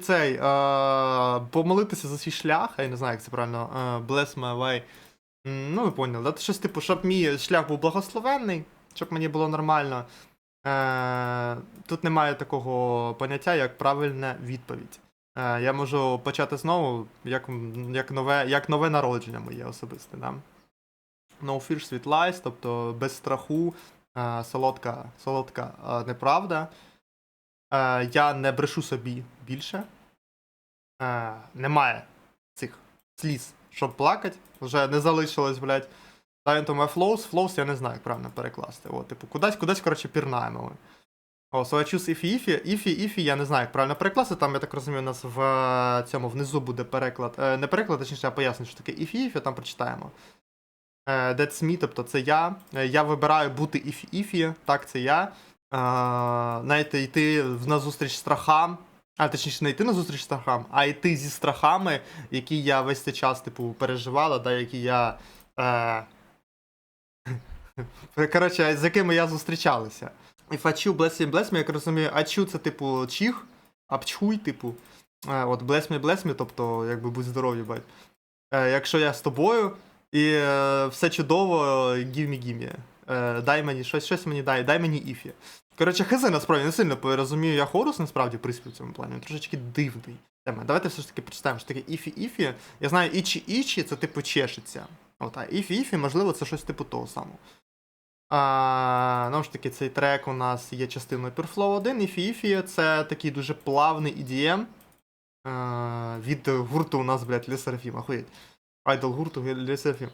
помолитися за свій шлях, я не знаю, як це правильно, bless my way. Ну, ви поняли, да? Щось типу, щоб мій шлях був благословенний, щоб мені було нормально. Тут немає такого поняття, як правильна відповідь. Я можу почати знову, як нове народження моє особисте. Да? No fear, sweet lies, тобто без страху, солодка неправда. Я не брешу собі більше. Немає цих сліз, щоб плакати. Вже не залишилось, блядь. Time to my flows я не знаю, як правильно перекласти. О, типу, кудись, коротше, пірнаємо ми. So I choose if, я не знаю, як правильно перекласти, там, я так розумію, у нас в цьому внизу буде переклад, не переклад, точніше, а поясню, що таке if, там прочитаємо. That's me, тобто це я вибираю бути if, так, це я. Знаєте, йти на зустріч страхам, точніше, не йти на зустріч страхам, а йти зі страхами, які я весь цей час, типу, переживала, да, які я... Коротше, з якими я зустрічалася. If I chew, bless me, як розумію, I chew це типу чих, а пчхуй, типу. От bless me, тобто, якби будь здоров'я, бать. Якщо я з тобою, і все чудово, give me. Дай мені, щось мені дай мені іфі. Коротше, хз, насправді, не сильно розумію я хорус, насправді, приспів в цьому плані, він трошечки дивний. Давайте все ж таки прочитаємо, що таке іфі. Я знаю, ічі, це типу чешеться. От, а іфі, можливо, це щось типу того самого. Ну ж таки, цей трек у нас є частиною Pureflow 1, Ify це такий дуже плавний EDM від гурту у нас, блядь, Лі Серафім, ахуєть. Айдол гурту Лі Серафім.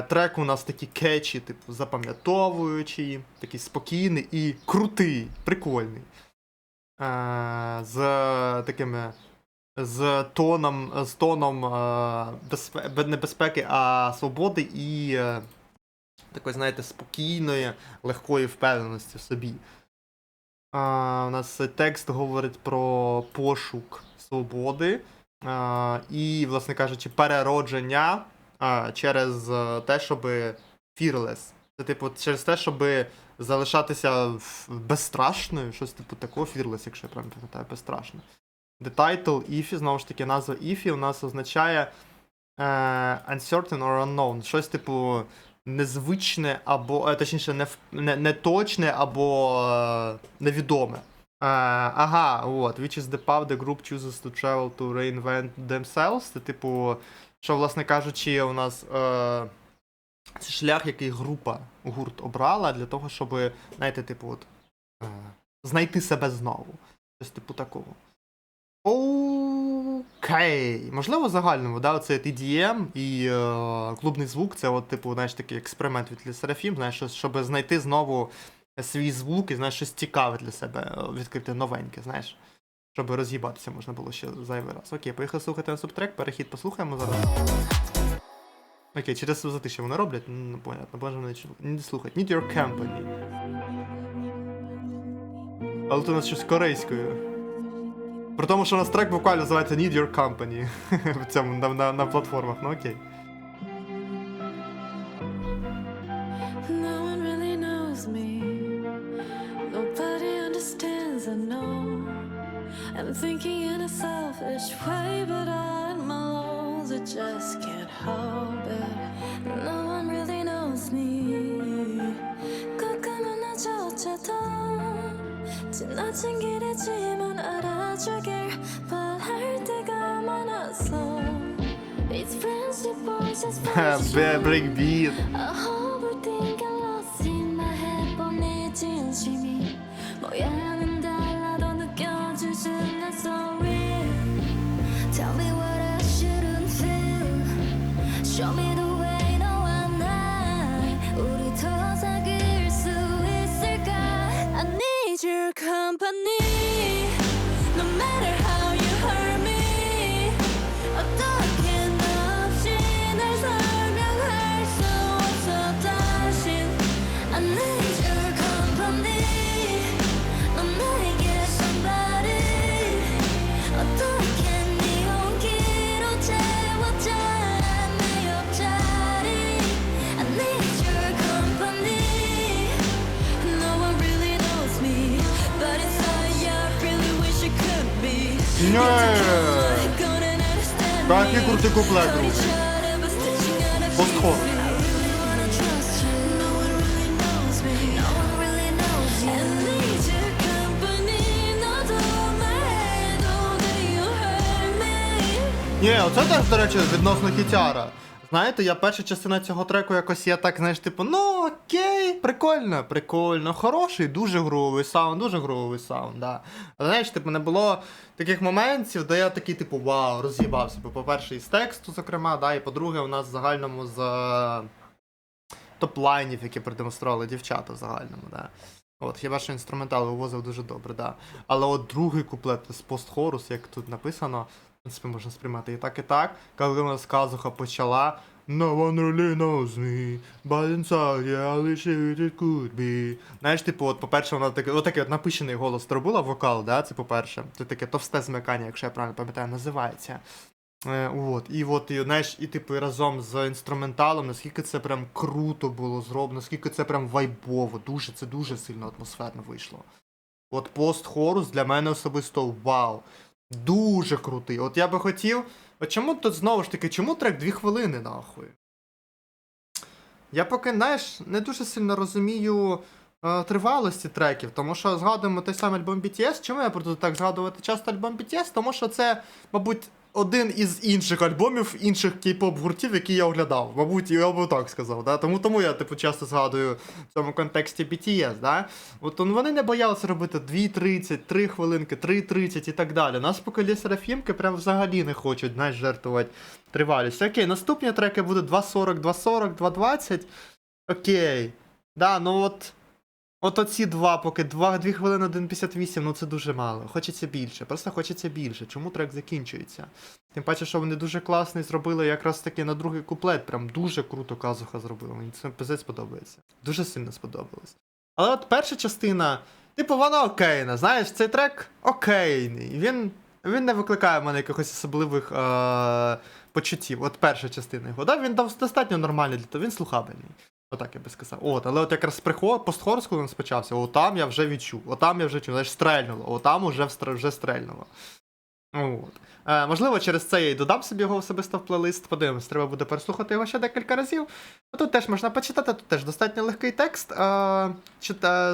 Трек у нас такий кетчі, типу, запам'ятовуючий, такий спокійний і крутий, прикольний. З такими. З тоном небезпеки, а свободи і такої, знаєте, спокійної, легкої впевненості в собі. У нас текст говорить про пошук свободи і, власне кажучи, переродження через те, щоб fearless. Це, типу, через те, щоб залишатися безстрашною, щось типу такого, fearless, якщо я правильно пам'ятаю, безстрашно. The title Iffy, знову ж таки, назва Iffy у нас означає uncertain or unknown. Щось типу незвичне або, точніше, неточне або невідоме. Ага, от. Which is the path the group chooses to travel to reinvent themselves. Це типу, що, власне кажучи, у нас це шлях, який гурт обрала для того, щоб, знаєте, типу, от, знайти себе знову. Щось типу такого. Окей. Можливо, загальному, да, оце EDM і клубний звук, це от, типу, знаєш, такий експеримент від Le Sserafim, знаєш, щоб знайти знову свій звук і, знаєш, щось цікаве для себе, відкрити новеньке, знаєш, щоб роз'їбатися можна було ще зайвий раз. Окей, поїхали слухати на субтрек, перехід послухаємо зараз. Окей, через затиші вони роблять? Ну, понятно, боже, не слухать. Need your company. Але тут у нас щось корейською. При тому, що у нас трек буквально називається Need Your Company в цьому, на платформах, ну окей. No one really knows me. Nobody understands, I know. I'm thinking in a selfish way, but on my lows, I just can't help it. No one really knows me. 가끔은 나조차도 지나친 길이지만 알아주길 바랄 때가 많았어. It's friendship voices, Breakbeat. I hope we think I lost in my head 뻔히 진심이 모양은 달라도 느껴지진 not so real. Tell me what I shouldn't feel. Show me the way, no I'm not. 우리 더 사귈 수 있을까? I need your company. No matter how you hurt me. 어떻게 너 없이 날 설명할 수 없어 다신. I need your company. 넌 나에게 somebody. 어떻게 네 온기로 채웠잖아 내 옆자리. I need your company. No one really knows me, but inside I really wish I could be. Gonna understand Такий me. крутий куплет, How друзі. each other, but stitching out of Постхор. I really wanna trust you. No one really knows me. No one really knows I you. need your company. 너도 말해도 that you hurt me. Ні, оце теж, до речі, відносно хітяра. Знаєте, я перша частина цього треку якось я так, знаєш, типу, ну окей, прикольно, прикольно, хороший, дуже груовий саунд, да. Але знаєш, типу, не було таких моментів, де я такий, типу, вау, роз'їбався. Бо, по-перше, із тексту, зокрема, да, і по-друге, у нас в загальному з топ-лайнів, які продемонстрували дівчата в загальному, да. От, хіба що інструментал вивозив дуже добре, да. Але от другий куплет з постхорус, як тут написано, в принципі, можна сприймати і так, коли у нас казуха почала No one really knows me, but inside I wish it could be. Знаєш, типу, от, по-перше, вона такий от напищений голос зробила, вокал, да, це по-перше. Це таке товсте змикання, якщо я правильно пам'ятаю, називається. І знаєш, і типу, і разом з інструменталом, наскільки це прям круто було зроблено, наскільки це прям вайбово, це дуже сильно атмосферно вийшло. От пост-хорус для мене особисто вау. Дуже крутий. От я би хотів. От чому тут знову ж таки, чому трек 2 хвилини, нахуй? Я поки, знаєш, не дуже сильно розумію тривалості треків, тому що згадуємо той самий альбом BTS. Чому я буду так згадувати часто альбом BTS? Тому що це, мабуть, один із інших альбомів інших кей-поп гуртів, які я оглядав. Мабуть, я б так сказав. Да? Тому я типу часто згадую в цьому контексті BTS. Да? От вони не боялися робити 2.30, 3 хвилинки, 3.30 і так далі. Нас поки Le Sserafimки прям взагалі не хочуть, знаєш, жертвувати тривалістю. Окей, наступні треки будуть 2.40, 2.40, 2.20. Окей. Да, ну от оці два, поки 2 хвилини 1.58, ну це дуже мало. Хочеться більше, просто хочеться більше. Чому трек закінчується? Тим паче, що вони дуже класний зробили якраз таки на другий куплет. Прям дуже круто Казуха зробила. Мені це пиздець сподобається. Дуже сильно сподобалось. Але от перша частина, типу, вона окейна. Знаєш, цей трек окейний. Він не викликає в мене якихось особливих почуттів. От перша частина його. Да? Він достатньо нормальний для того, він слухабельний. Отак я би сказав. От, але от якраз постхорс, коли він спочався, отам я вже відчув, знаєш, стрельнуло, отам вже стрельнуло. От. Можливо, через це я і додам собі його особисто в плейлист, подивимось, треба буде переслухати його ще декілька разів. Тут теж можна почитати, тут теж достатньо легкий текст,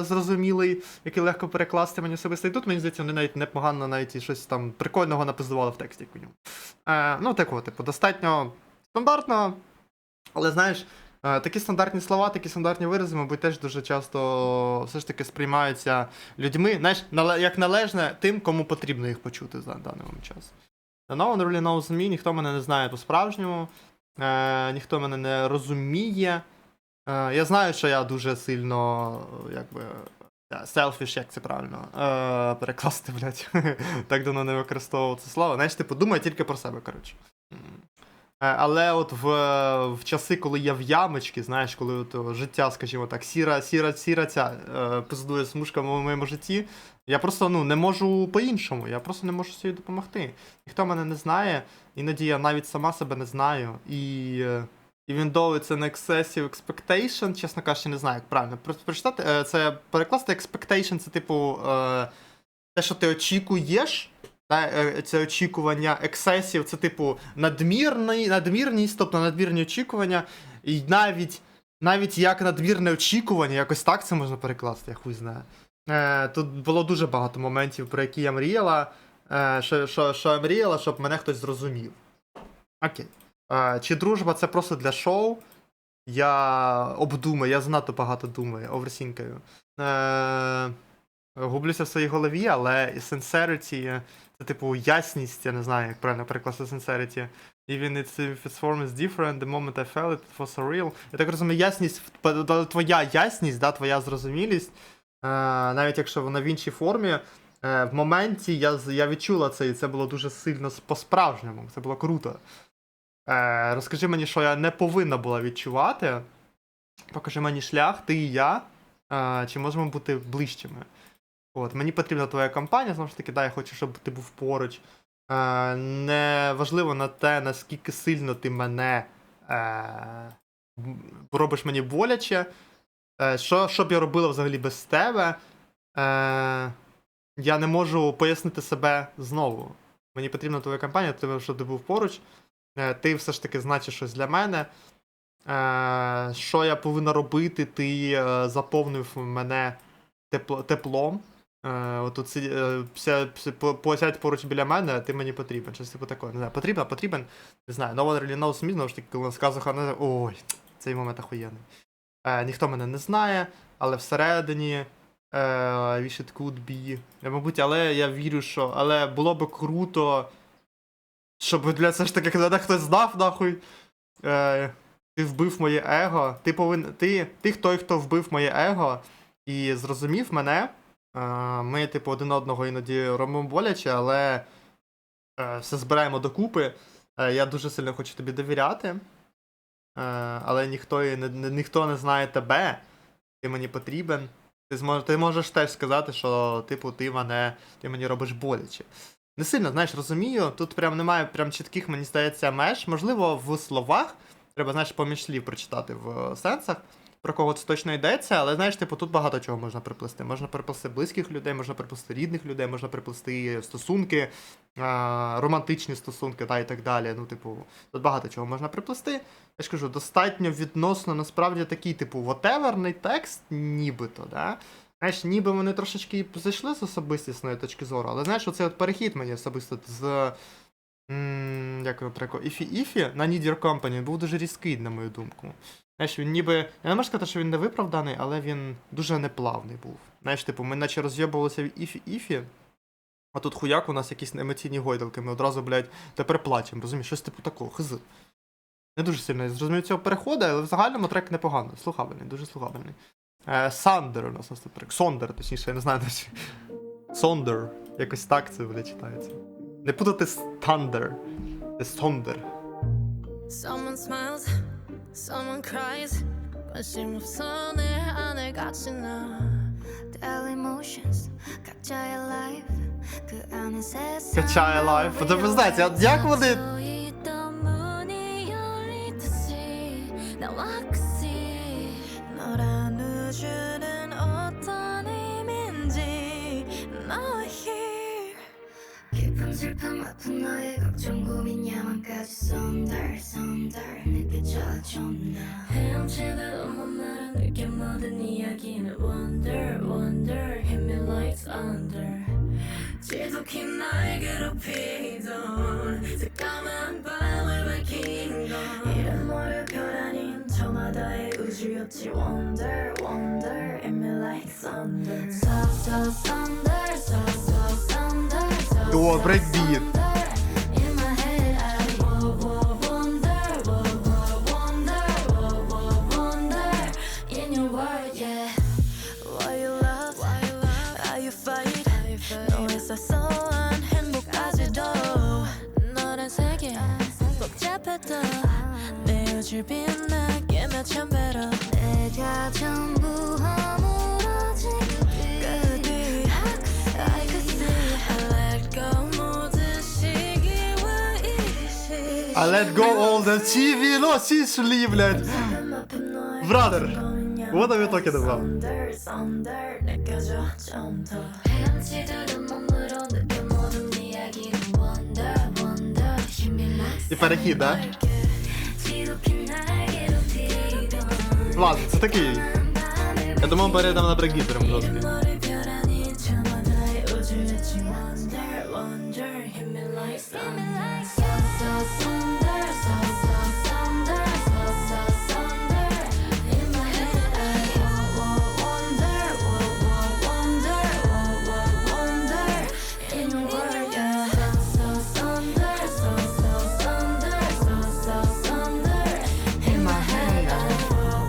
зрозумілий, який легко перекласти мені особисто. І тут, мені здається, вони навіть непогано навіть і щось там прикольного напиздували в тексті. Ну, такого, типу, достатньо стандартно, але, знаєш, такі стандартні слова, такі стандартні вирази, мабуть, теж дуже часто все ж таки сприймаються людьми, знаєш, як належне тим, кому потрібно їх почути за даний час. No one really knows me, ніхто мене не знає по-справжньому, ніхто мене не розуміє. Я знаю, що я дуже сильно, якби, selfish, як це правильно перекласти, блядь. Так давно не використовував це слово. Знаєш, типу, думаю тільки про себе, коротше. Але от в часи, коли я в ямочці, знаєш, коли от життя, скажімо так, сіра ця пиздує смужка в моєму житті, я просто, не можу по-іншому, я просто не можу собі допомогти. Ніхто мене не знає, іноді я навіть сама себе не знаю, і він доводиться на excessive expectation, чесно кажучи, не знаю, як правильно прочитати, це перекласти expectation, це типу те, що ти очікуєш. Це очікування, ексесів, це типу надмірність, тобто надмірні очікування, і навіть як надмірне очікування, якось так це можна перекласти, я хуй знаю. Тут було дуже багато моментів, про які я мріяла, що я мріяла, щоб мене хтось зрозумів. Окей. Чи дружба це просто для шоу? Я занадто багато думаю, оверсінкаю. Гублюся в своїй голові, але sincerity — це типу ясність, я не знаю, як правильно перекласти sincerity. Even if its form is different, the moment I felt it was so real. Я так розумію, ясність, твоя ясність, да, твоя зрозумілість, навіть якщо вона в іншій формі, в моменті я відчула це, і це було дуже сильно по-справжньому, це було круто. Розкажи мені, що я не повинна була відчувати, покажи мені шлях, ти і я, чи можемо бути ближчими. От, мені потрібна твоя компанія, знову ж таки, я хочу, щоб ти був поруч. Не важливо на те, наскільки сильно ти мене робиш мені боляче. Що б я робила взагалі без тебе? Я не можу пояснити себе знову. Мені потрібна твоя компанія, щоб ти був поруч. Ти все ж таки значиш щось для мене. Що я повинна робити, ти заповнив мене теплом. Отут посядь поруч біля мене, а ти мені потрібен. Щось типу такого. Не знаю, потрібен. Не знаю, no one really knows me, знову ж таки, коли сказуха, ой, цей момент охуєнний. Ніхто мене не знає, але всередині wish it could be. Мабуть, але я вірю, що... Але було би круто, щоб, все ж таки, коли хтось знав, нахуй, ти вбив моє его, ти хто вбив моє его і зрозумів мене. Ми, типу, один одного іноді робимо боляче, але все збираємо докупи. Я дуже сильно хочу тобі довіряти, але ніхто не знає тебе, ти мені потрібен. Ти можеш теж сказати, що, типу, ти мені робиш боляче. Не сильно, знаєш, розумію, тут прям немає прям чітких, мені здається, меж. Можливо, в словах, треба, знаєш, поміж слів прочитати в сенсах, про кого це точно йдеться, але, знаєш, типу, тут багато чого можна приплести. Можна приплести близьких людей, можна приплести рідних людей, можна приплести стосунки, романтичні стосунки, і так далі. Ну, типу, тут багато чого можна приплести. Я ж кажу, достатньо відносно, насправді, такий, типу, whateverний текст, нібито, да? Знаєш, ніби вони трошечки зайшли з особистісної точки зору, але, знаєш, оцей от перехід мені особисто з Як його треку? Іфі на Need Your Company був дуже різкий, на мою думку. Знаєш, він ніби. Я не можу сказати, що він не виправданий, але він дуже неплавний був. Знаєш, типу, ми наче роз'єбувалися в Іфі, а тут хуяк у нас якісь емоційні гойдалки, ми одразу, блядь, тепер плачемо, розумієш, щось типу такого, хз. Не дуже сильно я зрозумів цього переходу, але в загальному трек непоганий, слухабельний, дуже слухабельний. Сандер у нас наступний трек. Сондер, точніше, я не знаю, чи. Сондер. Якось так це, блядь, читається. Не путати з Thunder. Це Сондер. Someone smiles, someone cries. 관심 없어 내 안을 같이 나. Daily emotions, 각자의 life 그 안에 세상 Качає лайф. Це ви знаєте, як вони. 서 있던 문이 열리듯이 나와 끝이 너란 우주는 어떤 의미인지 너와 here. 깊은 슬픔 아픈 너의 걱정 고민 야망까지 손들 느껴져 좋나 헤엄치듯 온몸 나를 느껴 모든 이야기는 wonder wonder hit me like thunder 지독히 날 괴롭히던 새까만 밤을 밝힌 건 이름 모를 별 아닌 저마다의 우주였지 wonder wonder hit me like thunder so thunder so thunder so О, брейкбіт. in my head I wonder wonder in your world, yeah. Why you love? Why you fight? 너의 사소한 행복까지도 너란 세계 복잡해도 내 우주를 빛나게 몇천 배로 내가 전부 허물어진 끝이 I could see I let go 모든 시기와 이시 I let go all the TV, no, сішлі, блядь. Brother, what are you talking about? Thunder 느껴져 좀 더 헤엄치듯 몸으로 느껴 모든 이야기는 wonder 힘이 like І перехід, да? 지독히 날 괴롭히던 Ладно, це такий. Я думав, перейдемо на брейкбіт прям жорсткий. 머리 별 아닌 저마다의 우주였지 wonder wonder hit me like thunder so thunder in my head I wonder in your world, yeah. So thunder in my head I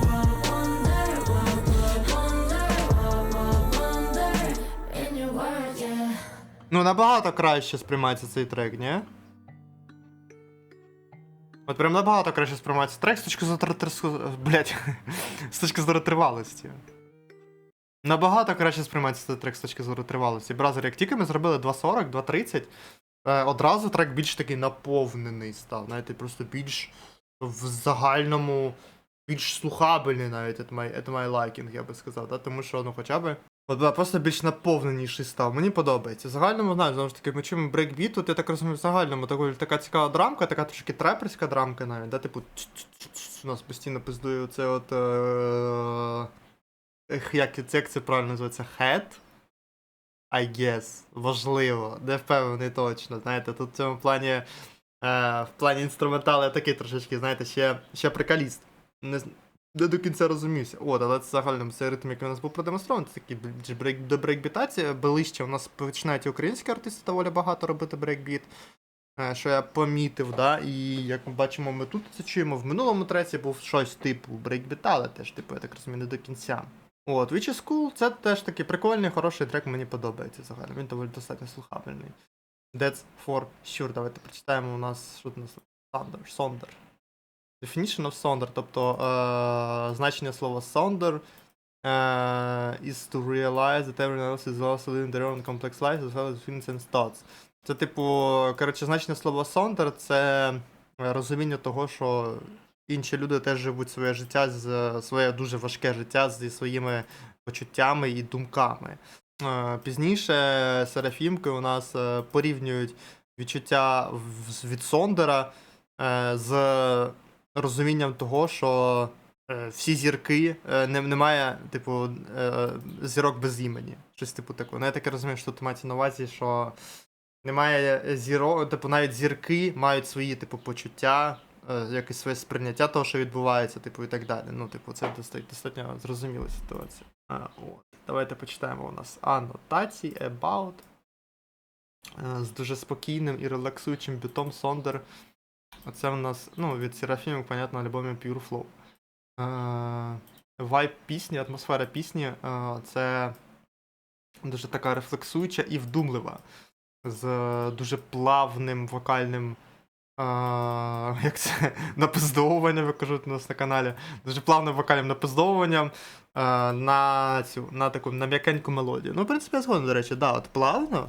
wonder in your world, yeah. Ну, набагато краще сприймається цей трек, ні? От прям набагато краще сприймається трек з точки зору блять, з точки зору тривалості. Набагато краще сприймається цей трек з точки зору тривалості. Бразер, як тільки ми зробили 2.40, 2.30, одразу трек більш такий наповнений став. Знаєте, просто більш в загальному, більш слухабельний навіть at my liking, я би сказав, да? Тому що, ну, хоча б от, просто більш наповненіший став. Мені подобається. В загальному, знаю, знову ж таки, ми чуємо брейкбіт, тут я так розумію, в загальному така цікава драмка, така трошки треперська драмка навіть, да, типу, у нас постійно пиздує оце от, як це правильно називається, head? I guess, важливо, не впевнений точно, знаєте, тут в цьому плані, в плані інструменталу я такий трошечки, знаєте, ще приколіст. Не до кінця розумівся. От, але це загальному цей ритм, який у нас був продемонстрований, це такий до брейкбітації, ближче у нас починають і українські артисти доволі багато робити брейкбіт, що я помітив, да, і як ми бачимо, ми тут це чуємо, в минулому треці був щось типу брейкбіта, але теж, типу, я так розумію, не до кінця. От, Which is Cool, це теж такий прикольний, хороший трек, мені подобається загально, він доволі достатньо слухабельний. That's for sure, давайте прочитаємо у нас, що тут у нас, Sonder. Definition of Sonder, тобто значення слова Sonder is to realize that everyone else is also living their own complex life as well as feelings and thoughts. Це, типу, коротше, значення слова Sonder — це розуміння того, що інші люди теж живуть своє життя, своє дуже важке життя зі своїми почуттями і думками. Пізніше Серафімки у нас порівнюють відчуття від Сондера з розумінням того, що всі зірки, немає, типу, зірок без імені. Щось типу такого. Ну, я таке розумію, що тут мається на увазі, що Немає зірок, типу, навіть зірки мають свої, типу, почуття, якесь своє сприйняття того, що відбувається, типу, і так далі. Ну, типу, це достатньо зрозуміла ситуація. От. Давайте почитаємо у нас анотації, about. З дуже спокійним і релаксуючим бітом Сондер. Оце у нас, ну, від Серафімів, понятно, альбомі Pure Flow. Вайб пісні, атмосфера пісні, це дуже така рефлексуюча і вдумлива. З дуже плавним вокальним, як це, напиздовуванням, як кажуть у нас на каналі. Дуже плавним вокальним напиздовуванням на таку, на м'якеньку мелодію. Ну, в принципі, я згоден, до речі, да, от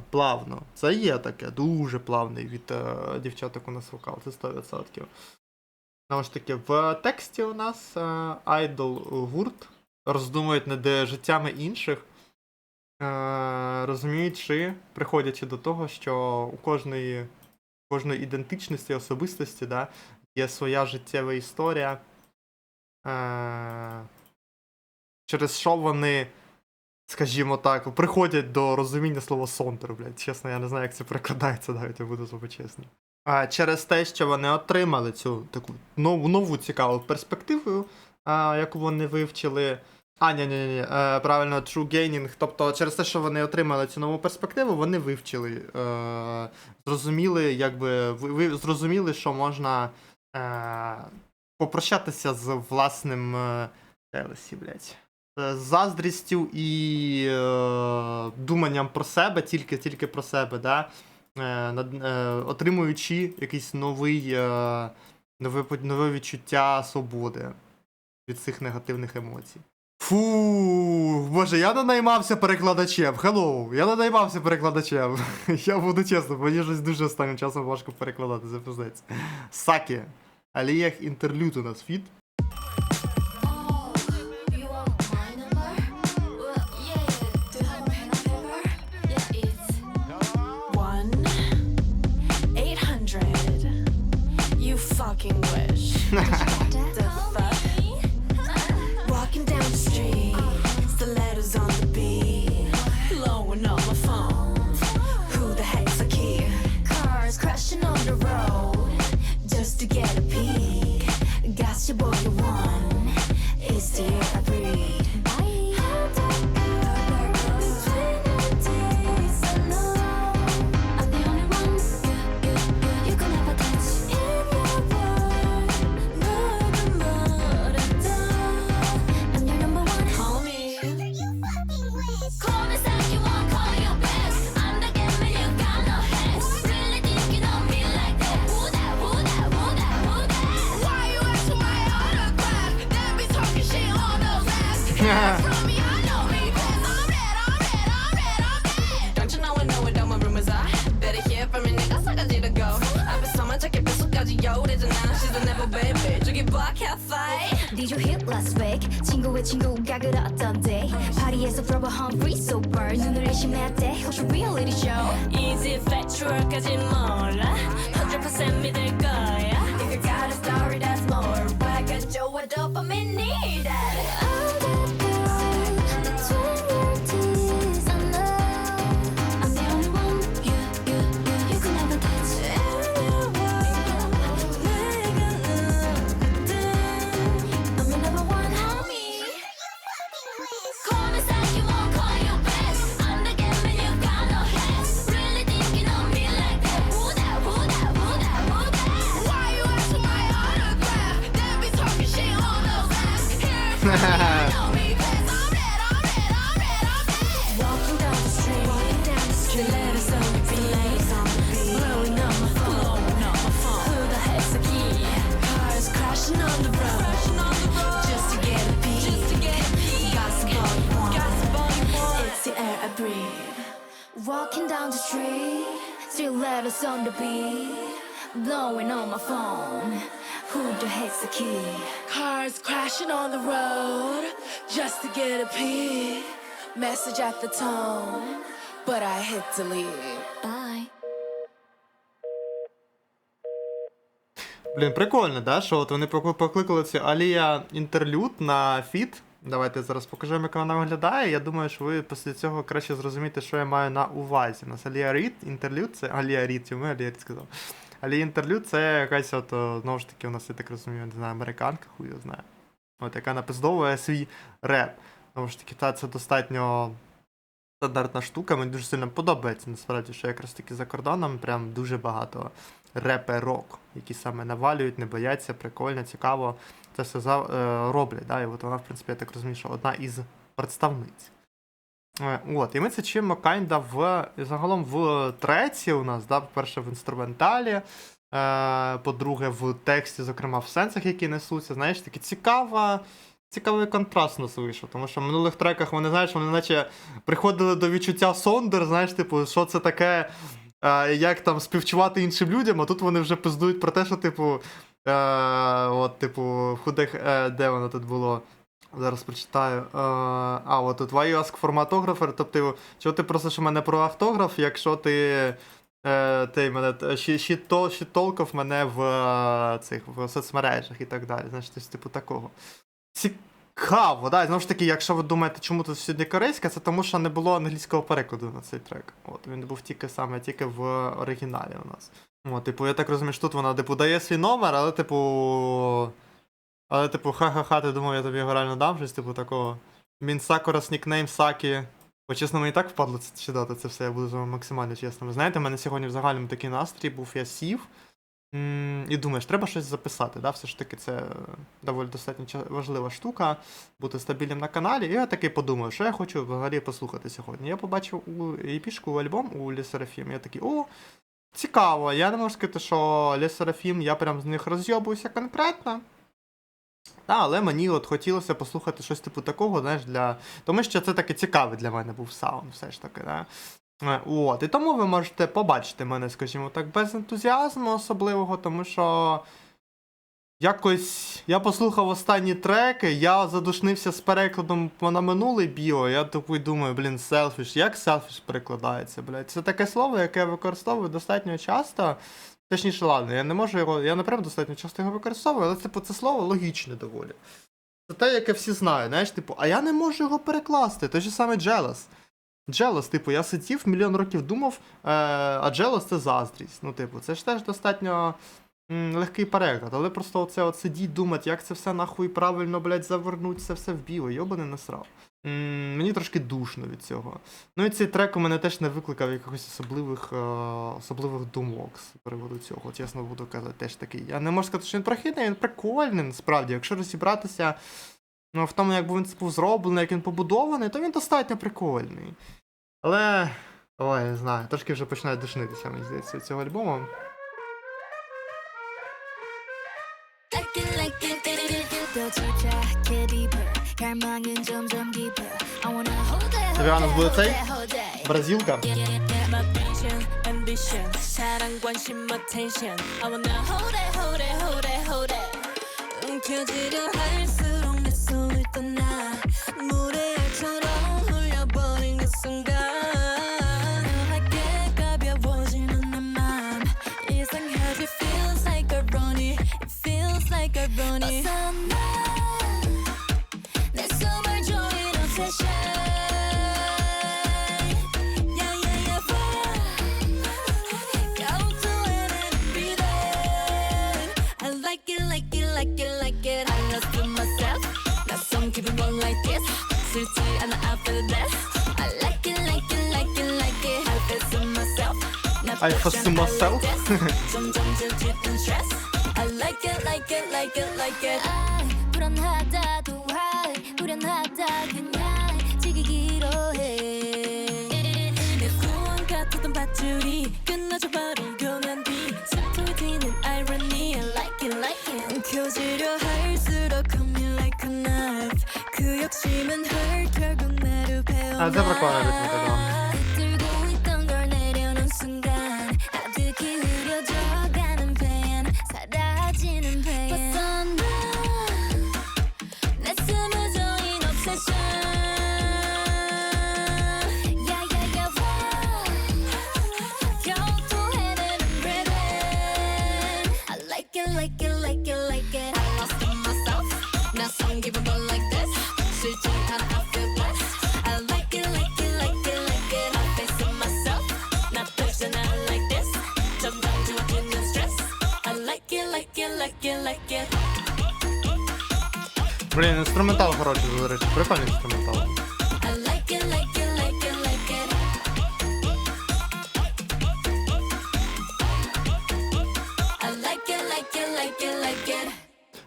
плавно, це є таке, дуже плавний від дівчаток у нас вокал, це 100%. Знову ж таки, в тексті у нас айдол гурт роздумують над життями інших, розуміючи, приходячи до того, що у кожної ідентичності, особистості, да, є своя життєва історія, через що вони, скажімо так, приходять до розуміння слова «сонтер», блядь. Чесно, я не знаю, як це перекладається, навіть я буду знову чесним. Через те, що вони отримали цю таку нову цікаву перспективу, яку вони вивчили. Ні, правильно, True Gaining. Тобто, через те, що вони отримали цю нову перспективу, вони вивчили, зрозуміли, що можна попрощатися з власним з заздрістю і думанням про себе, тільки про себе, да? Отримуючи якесь нове відчуття свободи від цих негативних емоцій. Фу, боже, я не наймався перекладачем. Hello, я не наймався перекладачем. Я буду чесно, мені щось дуже останнім часом важко перекладати, це пиздець. Сакі. Аліях інтерлюд у нас фіт. Fucking wish. The fuck? Walking down the street, stilettos on the beat, blowing on my phone. Who the heck's the key? Cars crashing on the road, just to get a peek. Got your boy you want, it's the air I breathe. Don't you know I know it, all my rumors are. Better hear from me, niggas, I got you to go. I've been so much, I can pistol, got you, yo, there's a now, she's a never baby. 저기 black cat fight. Did you hit last week? 친구의 친구가 그랬던데 파리에서 throw a home free so burn 눈을 의심했대 혹시 reality show Easy factual까지 몰라 100% 믿을 거야. If you got a story that's more 와가줘 what dopamine need Walking down the street, stilettos on the beat, blowing on my phone. Who the heck's the key? Cars crashing on the road, just to get a peek. Gossip all you want, it's the air I breathe. Walking down the street stilettos on the beat blowing on my phone who the heck's the key Cars crashing on the road, just to get a peek. Message at the tone, but I hit delete. Bye Блін, прикольно, да? Що от вони покликали цю Алія інтерлюд на фіт Давайте я зараз покажу, як вона виглядає. Я думаю, що ви після цього краще зрозумієте, що я маю на увазі. У нас Аліаріт, інтерлюд, це Аліаріт, йому Аліаріт сказав. Але інтерлюд це якась от, знову ж таки, у нас, я так розумію, не знаю, американка, хуй його знає. От, яка напиздовує свій реп. Тому ж таки, це достатньо стандартна штука, мені дуже сильно подобається, насправді, що якраз таки за кордоном прям дуже багато реперок, які саме навалюють, не бояться, прикольно, цікаво. Це все роблять, да? І от вона, в принципі, я так розумію, що одна із представниць. От, і ми це чуємо kinda загалом в треці у нас, да? По-перше, в інструменталі, по-друге, в тексті, зокрема, в сенсах, які несуться, знаєш, таке цікавий контраст у нас вийшов, тому що в минулих треках вони, знаєш, вони наче приходили до відчуття Сондер, знаєш, типу, що це таке, як там співчувати іншим людям, а тут вони вже пиздують про те, що, типу, от, типу, худих, де воно тут було? Зараз прочитаю. От тут why you ask for my autograph, тобто, чого ти просиш у мене про автограф, якщо ти мене щитолкав мене в соцмережах і так далі. Знаєш, типу такого. Цікаво, да, і знову ж таки, якщо ви думаєте, чому тут сьогодні корейська, це тому, що не було англійського перекладу на цей трек. От, він був тільки в оригіналі у нас. От, типу, я так розумію, що тут вона, типу, дає свій номер, але, типу, ха-ха-ха, ти думав, я тобі його реально дам, щось, типу, такого. Sakura's нікнейм Сакі. Бо, чесно, мені так впадло це читати це все, я буду з вами максимально чесним. Ви знаєте, в мене сьогодні в загальному такий настрій був, я сів. І думаєш, треба щось записати, да? Все ж таки це доволі достатньо важлива штука, бути стабільним на каналі. І я таки подумав, що я хочу взагалі послухати сьогодні. Я побачив епішку, альбом у Le Sserafim, я такий, цікаво, я не можу сказати, що Le Sserafim, я прям з них розйобуюся конкретно. Але мені от хотілося послухати щось типу такого, знаєш, тому що це таки цікавий для мене був саунд, все ж таки, да? От, і тому ви можете побачити мене, скажімо так, без ентузіазму особливого, тому що якось я послухав останні треки, я задушнився з перекладом на минулий біо, я тупо думаю, selfish, як selfish перекладається, блядь? Це таке слово, яке я використовую достатньо часто, точніше, ладно, я не прям достатньо часто його використовую, але типу, це слово логічне доволі. Це те, яке всі знають, знаєш, типу, а я не можу його перекласти, той же саме jealous. Jealous, типу, я сидів, мільйон років думав, а jealous це заздрість. Ну, типу, це ж теж достатньо легкий переклад, але просто оце от сидіть, думати, як це все нахуй правильно, блядь, завернуть, це все в біло, йобаний насрав. Мені трошки душно від цього. Ну і цей трек у мене теж не викликав якихось особливих думок з приводу цього, чесно буду казати, теж такий. Я не можу сказати, що він прохідний, він прикольний, насправді, якщо розібратися в тому, як він був зроблений, як він побудований, то він достатньо прикольний. Але, не знаю, трошки вже починає душнитися, мені здається, від цього альбому. Тобі буде цей? Бразилка? I fuss myself. I like it. 불안하다도 불안하다 그냥 지기기로 해. 내 소원 같았던 밧줄이 끝나줘 바로 교면 뒤 스토리 튀는 irony. I like it. 움켜쥐려 할수록 come me like a knife. 그 욕심은 hurt 결국 나를 배워. це прикольно відмітила. like it. Блін, інструментал хороший, до речі, прикольний інструментал. I like it, like it, like it, like it. I like it, like it, like it, like it.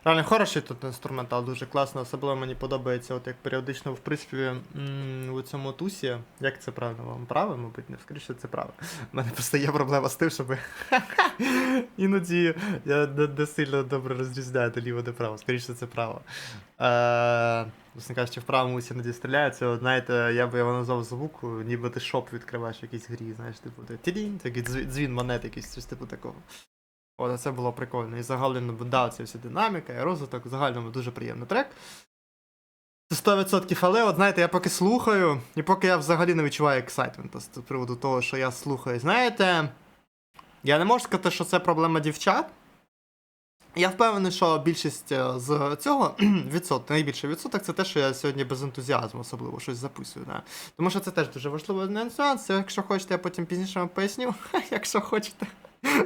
Реально хороший тут інструментал, дуже класно, особливо мені подобається, от як періодично в приспіві у цьому тусі. Як це правильно вам? Праве, мабуть, не скоріше це праве. У мене просто є проблема з тим, щоб іноді я не сильно добре розрізняю де ліво, де право. Скоріше це право. Власне кажучи, в правому усі іноді стріляються. От, знаєте, я би його назвав звук, ніби ти шоп відкриваєш в якійсь грі, знаєш, типу, тідінь, такий дзвін монет якийсь, щось типу такого. От, це було прикольно. І загально, да, це вся динаміка і розвиток, в загальному дуже приємний трек. Це 100%, але, от знаєте, я поки слухаю, і поки я взагалі не відчуваю ексайтменту з приводу того, що я слухаю. Знаєте, я не можу сказати, що це проблема дівчат. Я впевнений, що більшість з цього найбільший відсоток це те, що я сьогодні без ентузіазму особливо щось записую. Да? Тому що це теж дуже важливий нюанс. Якщо хочете, я потім пізніше вам поясню. Якщо хочете.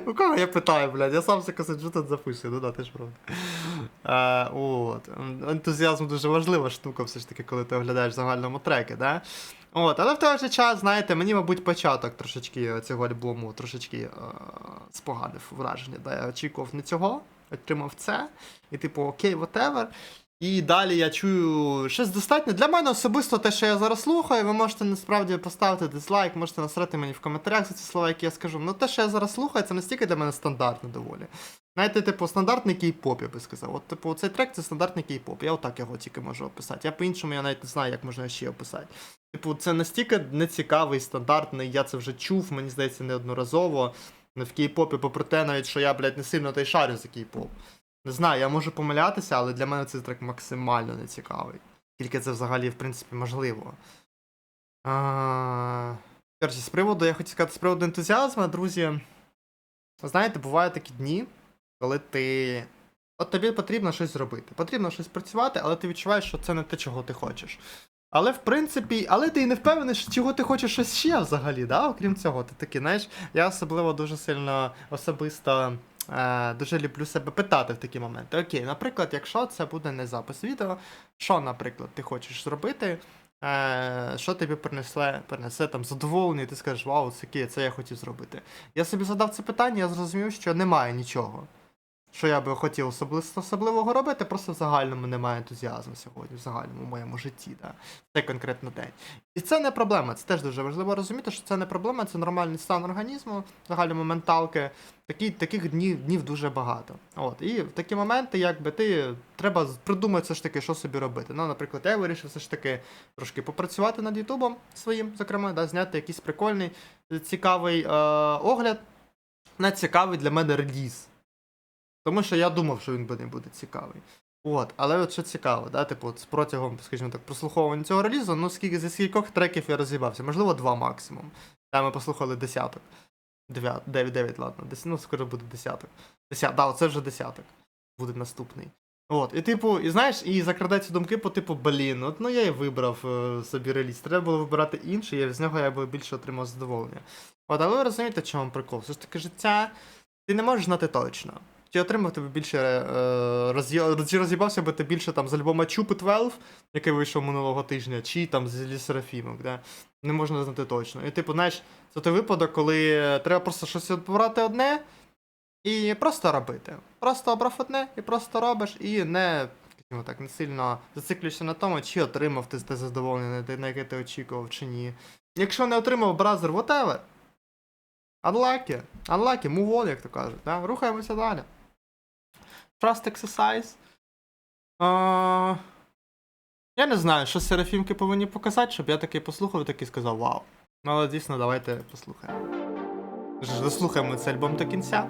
У кого я питаю, блядь? Я сам все сиджу тут записую, ну да, ти ж правда. От. Ентузіазм дуже важлива штука, все ж таки, коли ти оглядаєш в загальному треки, да? От, але в той же час, знаєте, мені, мабуть, початок трошечки цього альбому трошечки споганив враження. Да? Я очікував не цього, отримав це, і типу, окей, whatever. І далі я чую щось достатньо. Для мене особисто те, що я зараз слухаю, ви можете насправді поставити дизлайк, можете насрати мені в коментарях за ці слова, які я скажу. Ну те, що я зараз слухаю, це настільки для мене стандартно доволі. Знаєте, типу, стандартний кей-поп, я би сказав. От, типу, цей трек це стандартний кей-поп. Я отак його тільки можу описати. Я по-іншому я навіть не знаю, як можна ще описати. Типу, це настільки нецікавий, стандартний, я це вже чув, мені здається, неодноразово. В кей-попі, попри те, навіть, що я, блядь, не сильно та й шарю за кей-поп. Не знаю, я можу помилятися, але для мене цей трек максимально нецікавий. Тільки це взагалі, в принципі, можливо. Коротше, я хотів сказати, з приводу ентузіазму, друзі. Знаєте, бувають такі дні, коли ти... От тобі потрібно щось зробити. Потрібно щось працювати, але ти відчуваєш, що це не те, чого ти хочеш. Але, в принципі, але ти і не впевнений, чого ти хочеш щось ще взагалі, да? Окрім цього, ти такий, знаєш, я особливо дуже сильно особисто дуже люблю себе питати в такі моменти. Окей, наприклад, якщо це буде не запис відео, що, наприклад, ти хочеш зробити, що тобі принесе там задоволення, і ти скажеш, вау, це я хотів зробити. Я собі задав це питання, я зрозумів, що немає нічого, що я би хотів особливого робити, просто в загальному немає ентузіазму сьогодні, в загальному моєму житті, да, в цей конкретно день. І це не проблема, це теж дуже важливо розуміти, що це не проблема, це нормальний стан організму, в загальному менталки, таких днів дуже багато. От, і в такі моменти, якби треба придумати все ж таки, що собі робити. Ну, наприклад, я вирішив все ж таки трошки попрацювати над Ютубом своїм, зокрема, да, зняти якийсь прикольний, цікавий огляд на цікавий для мене реліз. Тому що я думав, що він не буде цікавий. От, але от що цікаво, да, типу, от протягом, скажімо так, прослуховування цього релізу, ну, зі скількох треків я роз'їбався, можливо, 2 максимум. Там ми послухали десяток. 9, ладно, ну, скоро буде десяток. Да, оце вже десяток. Буде наступний. От, і типу, і знаєш, і закрадаються думки по типу, блін, от, ну я і вибрав собі реліз, треба було вибирати інший, і з нього я би більше отримав задоволення. От, але ви розумієте, чому прикол? Все ж таки життя, ти не можеш знати точно. Чи отримав тебе більше, роз'їбався би ти більше там з альбома Чупи 12, який вийшов минулого тижня, чи там з Лі Серафімок, да? Не можна знати точно. І типу, знаєш, це той випадок, коли треба просто щось обрати одне і просто робити. Просто обрав одне і просто робиш, і не, скажімо так, не сильно зациклюєшся на тому, чи отримав ти те задоволення, на яке ти очікував, чи ні. Якщо не отримав, бразер, whatever. Unlucky, move on, як то кажуть, да? Рухаємося далі. Trust exercise. Я не знаю, що Серафімки повинні показати, щоб я такий послухав і такий сказав вау. Ну, але дійсно, давайте послухаємо. Дослухаємо цей альбом до кінця.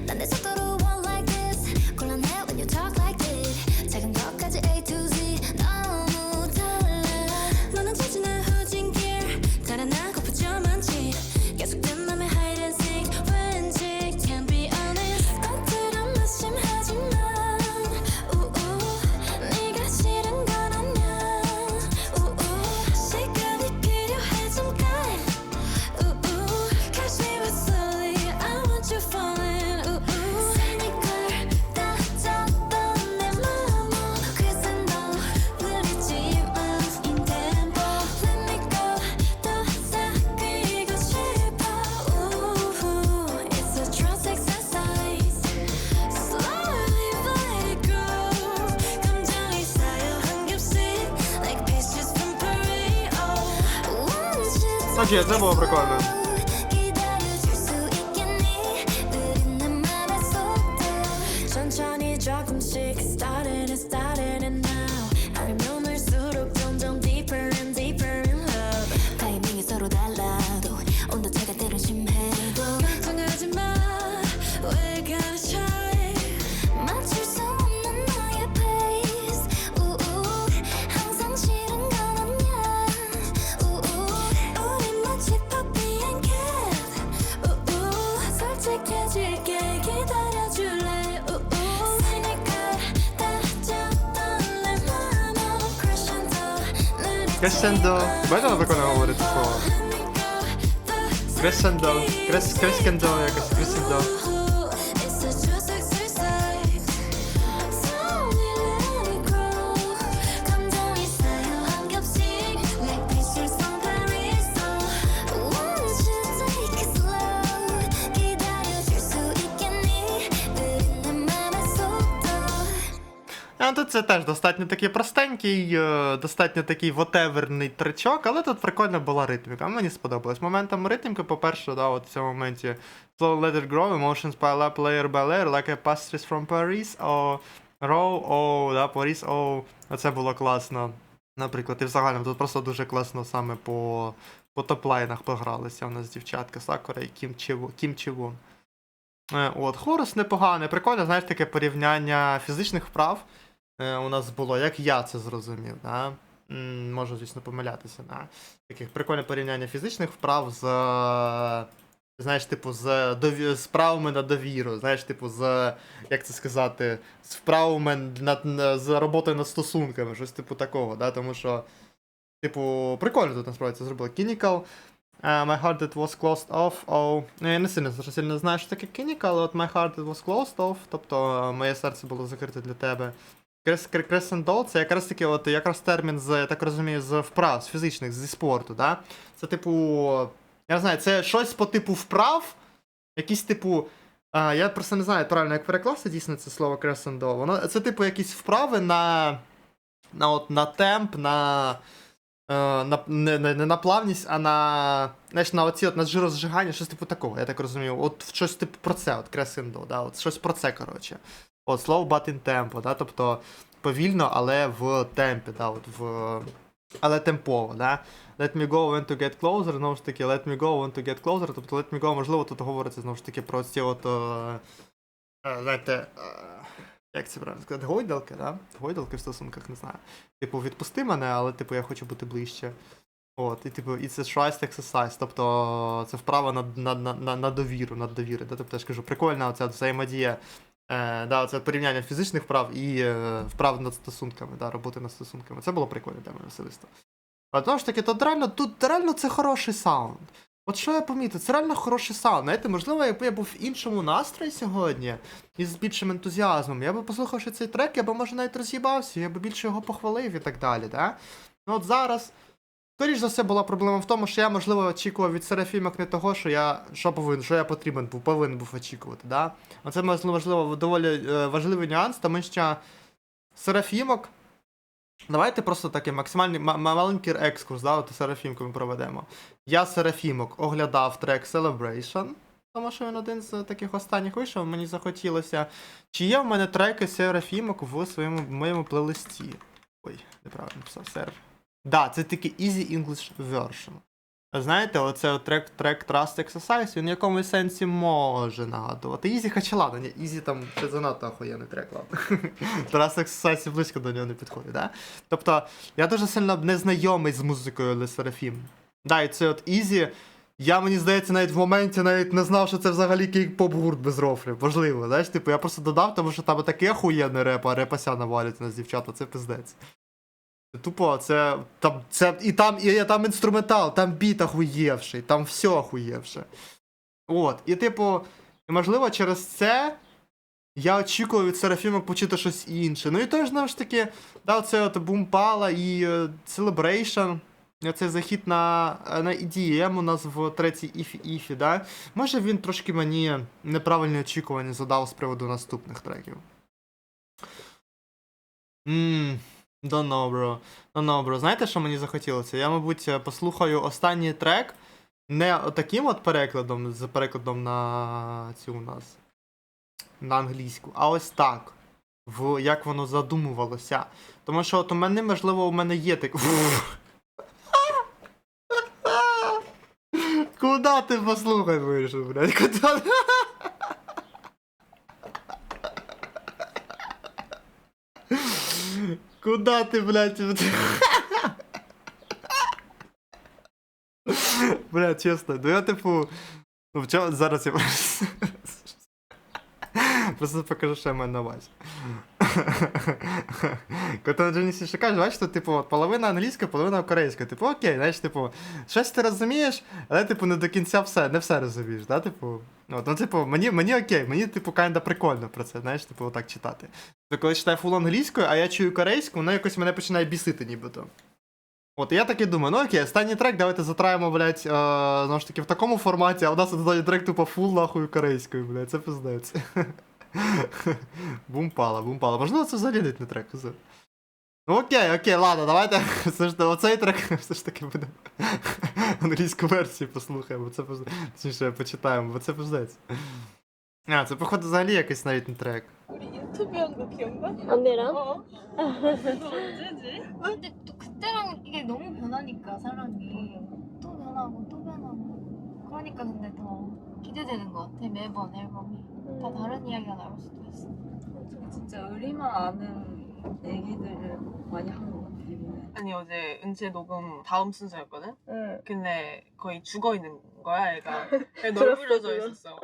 난 내 속도로 one like this 곤란해 when you talk like this 작은 것까지 A to Z 너무 달라 너는 자신의 후진 gear 달아나고 붙여 많지 계속된 맘의 hide and seek 왠지 can't be honest 겉으로 무심하지만 Окей, це було прикольно. 기다려줄 수 있겠니 느린 내 맘의 속도 천천히 조금씩 starting and now 알면 알수록 점점 deeper and deeper in love 타이밍이 서로 달라도 온도차가 때론 심해도 걱정하지 마 we're gonna try 맞출 수 없는 너의 pace 우우 항상 싫은 건 없냐 우우 우린 마치 puppy and cat 솔직해질게 기다려줄래 cynical 따졌던 내 맘은 crescendo 느린 Crescendo. Бачите, вона прикольно говорить слово? Crescendo. Crescendo, якось crescendo. It's a just exercise slowly let it grow 감정이 쌓여 한 겹씩 내 비술성 Paris Won't you take it slow 기다려줄 수 있겠니 느린 내 맘의 속도 Тут це теж достатньо такий простенький, достатньо такий whateverний тречок, але тут прикольна була ритміка. Мені сподобалось. Моментом ритміки, по-перше, да, от в цьому моменті Slow Let It Grow, Emotions Pile Up Layer by Layer, Like a Pastries from Paris, о Row, о, да, Paris, о, оце було класно. Наприклад, і взагалі тут просто дуже класно саме по топ-лайнах погралися у нас дівчатка Сакура і Кім Чівон. От, хорус непоганий, прикольно, знаєш, таке порівняння фізичних вправ. У нас було, як я це зрозумів, да? Можу, звісно, помилятися, да? Таких прикольне порівняння фізичних вправ з, знаєш, типу, з вправами на довіру, знаєш, типу, з, як це сказати, з вправами з роботою над стосунками, щось типу такого, да? Тому що, типу, прикольно тут насправді це зробили. Clinical, my heart that was closed off, oh, я не сильно знаю, що таке clinical, але от my heart that was closed off, тобто моє серце було закрите для тебе. Crescendo це якраз таки, от якраз термін з, я так розумію, з вправ, з фізичних, зі спорту, да? Це типу, я не знаю, це щось по типу вправ, якісь типу, я просто не знаю правильно, як перекласти дійсно це слово crescendo, воно, це типу якісь вправи на темп, не на плавність, а на, знаєш, на оці, от, на жирозжигання, щось типу такого, я так розумію, от щось типу про це, от crescendo, да? От щось про це, коротше. От, slow but in tempo, да? Тобто повільно, але в темпі, да? От але темпово, да? Let me go when to get closer, знову ж таки, let me go when to get closer, тобто let me go, можливо, тут говориться, знову ж таки, про ці от, знаєте, як це правильно сказати, гойдалки, да? Гойдалки в стосунках, не знаю. Типу, відпусти мене, але, типу, я хочу бути ближче. От, і, типу, it's a trust exercise, тобто це вправа на довіру, да? Тобто, я ж кажу, прикольна оця взаємодія. Да, це порівняння фізичних вправ і вправ над стосунками, да, роботи над стосунками. Це було прикольно для мене особисто. А тому ж таки, тут реально це хороший саунд. От що я помітив, це реально хороший саунд. Знаєте, можливо, якби я був в іншому настрої сьогодні, і з більшим ентузіазмом, я би послухавши цей трек, я би, може, навіть роз'їбався, я би більше його похвалив і так далі, да? Ну от зараз, скоріш за все, була проблема в тому, що я, можливо, очікував від Серафімок не того, що я повинен був очікувати, да? Оце, можливо, доволі важливий нюанс, тому що Серафімок, давайте просто такий максимальний, маленький екскурс, да, от Серафімку ми проведемо. Я Серафімок оглядав трек Celebration, тому що він один з таких останніх вийшов, мені захотілося. Чи є в мене треки Серафімок в моєму плейлисті? Ой, неправильно написав, Серф. Да, це такий Easy English Version. Знаєте, оце трек Trust Exercise, він в якомусь сенсі може нагадувати. Easy, хоча ладно, ні, Easy там ще занадто охуєнний трек, ладно. Trust Exercise близько до нього не підходить, да? Тобто, я дуже сильно не знайомий з музикою Le Seraphim. Да, і це от Easy, я, мені здається, навіть в моменті навіть не знав, що це взагалі кей-поп-гурт без рофлів. Можливо, знаєш, типу, я просто додав, тому що там такий охуєнний реп, а репася навалять нас дівчата, це пиздець. Тупо, і там інструментал, там біт охуєвший, там все охуєвше. От, і типу, можливо, через це я очікував від Серафімок почути щось інше. Ну і теж, знову ж таки, да, оце от Бумпала і Celebration, оцей захід на EDM у нас в третій іфі, да? Може він трошки мені неправильні очікування задав з приводу наступних треків. Don't know, bro. Знаєте, що мені захотілося? Я, мабуть, послухаю останній трек не отаким от перекладом, з перекладом на цю у нас, на англійську, а ось так. Як воно задумувалося. Тому що от у мене, можливо, у мене є так. Куда ти послухай вирішив, блядь? Куда? Куда ти, блядь? Блядь, чесно, ну я типу. Ну, зараз я просто покажу, що я маю на увазі. Коли ти на Дженісі ще кажеш, бачиш, що, типу, половина англійська, половина корейська. Типу, окей, знаєш, типу, щось ти розумієш, але, типу, не до кінця все, не все розумієш, да, типу. От, ну, типу, мені окей, мені, типу, kinda прикольно про це, знаєш, типу, отак читати. То коли читаю фул англійською, а я чую корейську, воно якось мене починає бісити нібито. От, і я таки думаю, ну окей, останній трек давайте затраємо, блядь, знову ж таки, в такому форматі, а у нас останній трек тупо фул нахуй корейською, блядь, це пиздець. Бумпала. Можливо, це взагалі не трек. Ну окей, ладно, давайте все ж оцей трек все ж таки буде англійську версію послухаємо, це точніше почитаємо, бо це пиздець. А, це походу взагалі якийсь навіть не трек. 우리 인터뷰한 거 기억나? 언니랑? 어. 그거 언제지? 근데 또 그때랑 이게 너무 변하니까 사람이 또 변하고 또 변하고 그러니까 근데 더 기대되는 것 같아 매번 앨범이 다 다른 이야기가 나올 수도 있어. 진짜 의리만 아는 얘기들을 많이 한 것 같아 이번에. 아니 어제 은채 녹음 다음 순서였거든? 응. 근데 거의 죽어있는 거야 애가. 널브러져 있었어.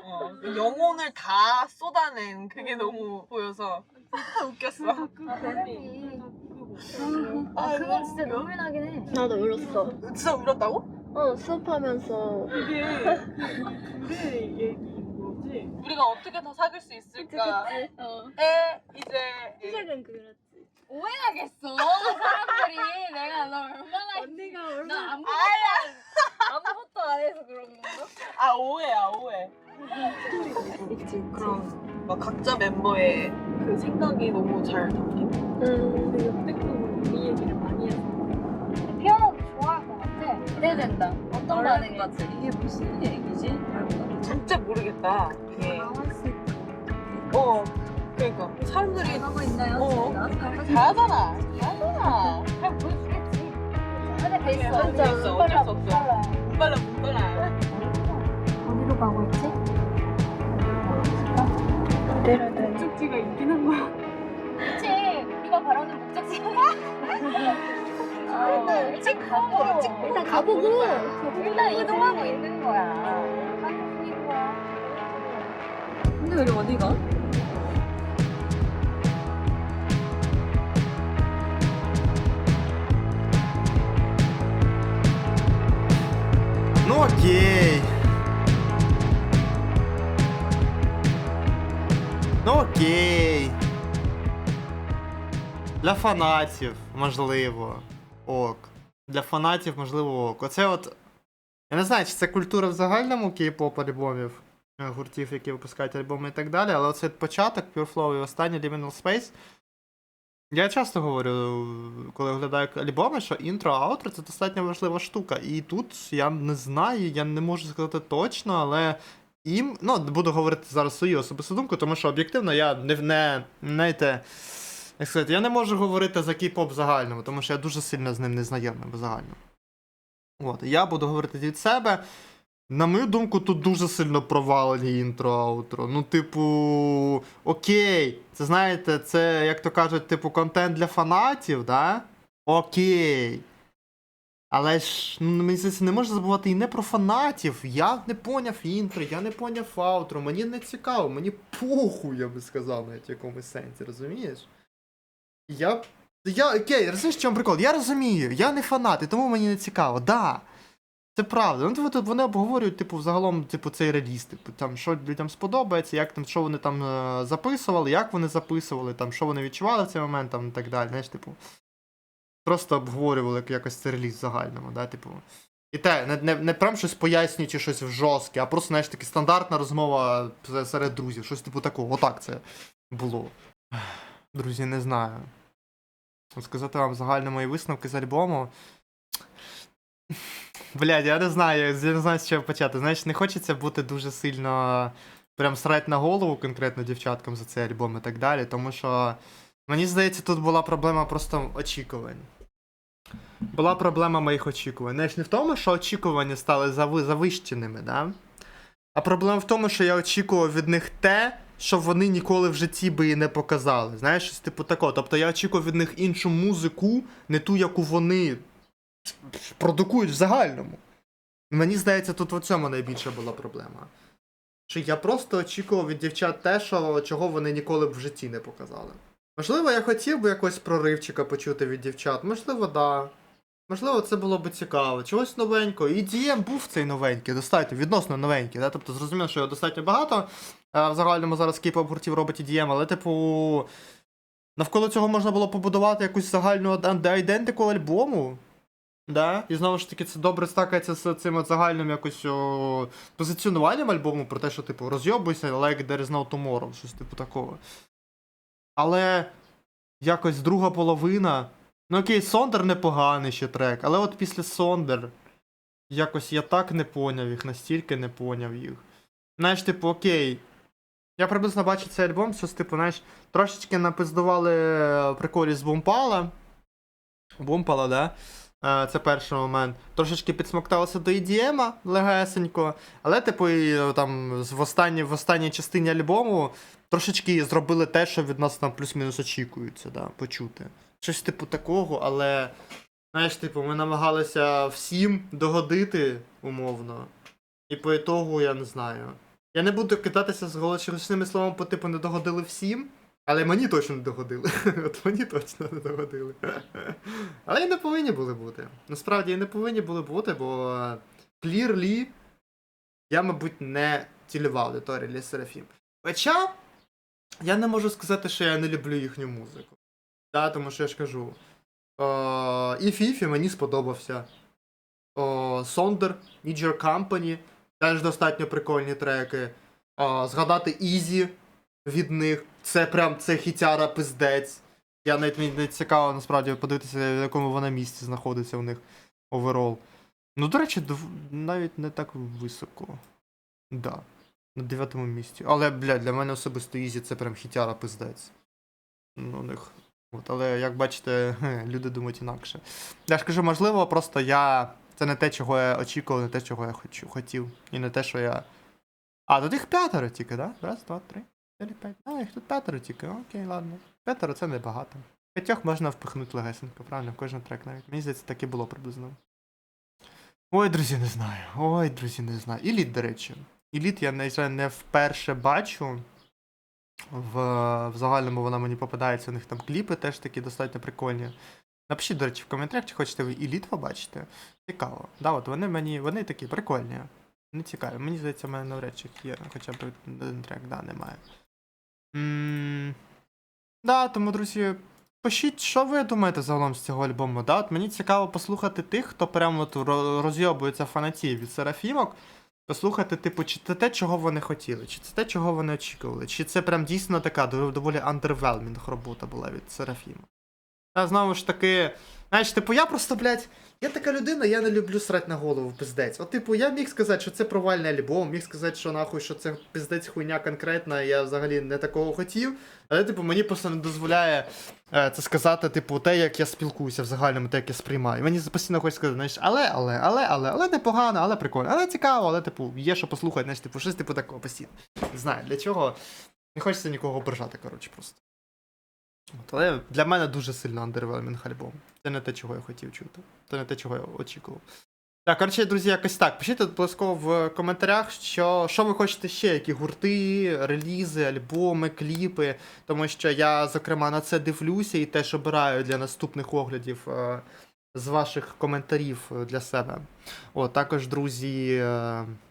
영혼을 다 쏟아낸 그게 너무 보여서 웃겼어. 아 그건 진짜 눈물 나긴 해. 나도 울었어. 진짜 울었다고? 수업하면서. 그게 얘기 뭐지? 우리가 어떻게 더 사귈 수 있을까? 이제 시작은 그랬지. 오해하겠어 사람들이 내가 너 얼마나 언니가 나 얼마나. 아무것도 안 해서 그런 건가? 아 오해야 오해. 그럼 막 각자 멤버의 그 생각이 너무 잘 담긴. 근데 역대급 우리 얘기를 많이 해서 피아노도 좋아할 것 같아. 기대된다. 어떤 반응일지. 이게 무슨 얘기지? 알고 진짜 모르겠다. 이게 그러니까 사람들이 하고 있나요? 잘하잖아. 잘 보여주겠지. 근데 돼 있어. 어쩔 수 없어. 못 발라. 어디로 가고 있지? 목적지가 있긴 한 거야. 그치. 우리가 바라는 목적지가 일단 가고. 일단 가보고. 일단 이동하고 있는 거야. 가는 중인 거야. 근데 우리 어디 가? Ну окей. Ну окей. Для фанатів, можливо, ок. Для фанатів, можливо, ок. Оце от. Я не знаю, чи це культура в загальному кей-поп альбомів, гуртів, які випускають альбоми і так далі, але оце початок, Pure Flow і останній Liminal Space. Я часто говорю, коли оглядаю альбоми, що інтро-аутро це достатньо важлива штука. І тут я не знаю, я не можу сказати точно, але їм. Ну, буду говорити зараз свою особисту думку, тому що об'єктивно я знаєте, як сказати, я не можу говорити за кей-поп загальному, тому що я дуже сильно з ним не знайомий загально. От, я буду говорити від себе. На мою думку, тут дуже сильно провалені інтро-аутро. Ну, типу, окей, це, знаєте, це, як то кажуть, типу, контент для фанатів, да? Окей. Але ж, ну, мені здається, не можна забувати і не про фанатів. Я не поняв інтро, я не поняв аутро, мені не цікаво, мені похуй, я би сказав, навіть в якомусь сенсі, розумієш? Окей, розумієш, в чому прикол? Я розумію, я не фанат, і тому мені не цікаво, да. Це правда. Ну, тут вони обговорюють, типу, взагалом, типу, цей реліз, типу, там, що людям сподобається, як там, що вони там записували, як вони записували, там, що вони відчували в цей момент, там, і так далі, знаєш, типу. Просто обговорювали якось цей реліз в загальному, да, типу. І те, не прям щось пояснюючи щось в жорстке, а просто, знаєш, таки стандартна розмова серед друзів, щось типу такого, отак це було. Друзі, не знаю. Сказати вам загальні мої висновки з альбому. Блядь, я не знаю, з чого почати. Знаєш, не хочеться бути дуже сильно прям срать на голову конкретно дівчаткам за цей альбом і так далі, тому що мені здається, тут була проблема просто очікувань. Була проблема моїх очікувань. Знаєш, не в тому, що очікування стали завищеними, да? А проблема в тому, що я очікував від них те, що вони ніколи в житті би і не показали. Знаєш, щось типу такого. Тобто я очікував від них іншу музику, не ту, яку вони продукують в загальному. Мені здається, тут в цьому найбільша була проблема. Що я просто очікував від дівчат те, чого вони ніколи б в житті не показали. Можливо, я хотів би якогось проривчика почути від дівчат, можливо, да. Можливо, це було б цікаво. Чогось новенького. І EDM був цей новенький, достатньо, відносно новенький. Да? Тобто зрозуміло, що його достатньо багато. В загальному зараз кей-поп гуртів робить EDM, але, типу, навколо цього можна було побудувати якусь загальну айдентику альбому. Да? І знову ж таки, це добре стакається з цим от загальним якось позиціонуванням альбому про те, що, типу, розйобуйся, like there is no tomorrow, щось типу такого. Але якось друга половина. Ну окей, Сондер непоганий ще трек, але от після Сондер якось я так не поняв їх, настільки не поняв їх. Знаєш, типу, окей. Я приблизно бачу цей альбом, що, типу, знаєш, трошечки напиздували приколі з Бумпала. Бумпала, да? Це перший момент. Трошечки підсмокталося до EDM легесенько, але, типу, і, там, в останній частині альбому трошечки зробили те, що від нас там плюс-мінус очікується, да, почути. Щось типу такого, але, знаєш, типу, ми намагалися всім догодити, умовно. І по ітогу, я не знаю. Я не буду кидатися з голосними словами по типу не догодили всім, але мені точно не догодили. От мені точно не догодили. Але і не повинні були бути. Насправді і не повинні були бути, бо clearly я, мабуть, не цілював аудиторію для Серафім. Хоча я не можу сказати, що я не люблю їхню музику. Да, тому що я ж кажу. І Фіфі мені сподобався. Сондер, Need Your Company, теж достатньо прикольні треки. Згадати Easy від них. Це прям це хітяра пиздець. Я навіть мені цікаво насправді подивитися, в якому вона місці знаходиться у них оверол. Ну, до речі, навіть не так високо. Да. На 9-му місці. Але, блядь, для мене особисто Easy це прям хітяра пиздець. Ну, у них. От, але, як бачите, люди думають інакше. Я ж кажу, можливо, просто це не те, чого я очікував, не те, чого я хотів. І не те, що я. А, тут їх 5 тільки, да? Раз, два, три, 4, 5. А, їх тут 5 тільки. Окей, ладно. 5 це небагато. 5 можна впихнути легесенько, правильно? Кожен трек навіть. Мені здається, так і було приблизно. Ой, друзі, не знаю. Ой, друзі, не знаю. Іліт, до речі. Іліт я, на жаль, не вперше бачу. В загальному вона мені попадається, у них там кліпи теж такі достатньо прикольні. Напишіть, до речі, в коментарях, чи хочете ви Іліт побачити. Цікаво. Да, от вони такі прикольні. Не цікаві. Мені здається, в мене навряд чи є хоча б один трек, да, немає. Да, тому, друзі, пишіть, що ви думаєте загалом з цього альбому. Да? От мені цікаво послухати тих, хто прямо от розйобується фанатів від Серафімок. Послухати, типу, чи це те, чого вони хотіли, чи це те, чого вони очікували, чи це прям дійсно така доволі underwhelming робота була від Серафіма. Та знову ж таки, знаєш, типу, я просто, блядь, я така людина, я не люблю срать на голову пиздець. От, типу, я міг сказати, що це провальний альбом, міг сказати, що нахуй, що це пиздець хуйня конкретна, я взагалі не такого хотів. Але, типу, мені просто не дозволяє це сказати, типу, те, як я спілкуюся в загальному, те, як я сприймаю. Мені постійно хочеться сказати, знаєш, але непогано, але прикольно, але цікаво, але, типу, є що послухати, знаєш, типу, щось типу такого постійно. Не знаю, для чого. Не хочеться нікого ображати, коротше, просто. От, але для мене дуже сильно underwhelming альбом. Це не те, чого я хотів чути. Це не те, чого я очікував. Так, коротше, друзі, якось так. Пишіть обов'язково в коментарях, що ви хочете ще, які гурти, релізи, альбоми, кліпи. Тому що я, зокрема, на це дивлюся і теж обираю для наступних оглядів з ваших коментарів для себе. От, також, друзі,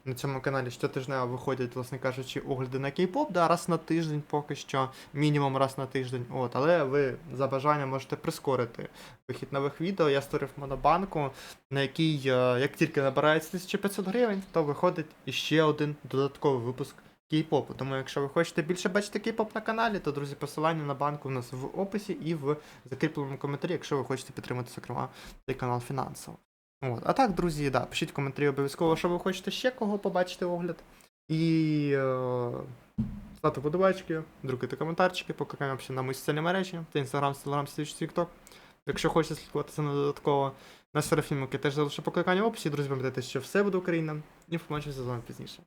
на цьому каналі щотижнево виходять, власне кажучи, огляди на кей-поп, да, раз на тиждень поки що, мінімум раз на тиждень. От, але ви за бажанням можете прискорити вихід нових відео. Я створив монобанку, на якій, як тільки набирається 1500 гривень, то виходить іще один додатковий випуск кей-попу. Тому якщо ви хочете більше бачити кей-поп на каналі, то, друзі, посилання на банку у нас в описі і в закріпленому коментарі, якщо ви хочете підтримати, зокрема, цей канал фінансово. От. А так, друзі, да, пишіть в коментарі обов'язково, що ви хочете ще кого побачити огляд. І ставте подобачки, друкайте коментарчики, покликаємо на мої соціальні мережі. Це Instagram, Telegram, Twitch, TikTok. Якщо хочете слідкувати за мною додатково на Серафімок, я теж залишу покликання в описі. Друзі, пам'ятайте, що все буде Україна. І побачимося з вами пізніше.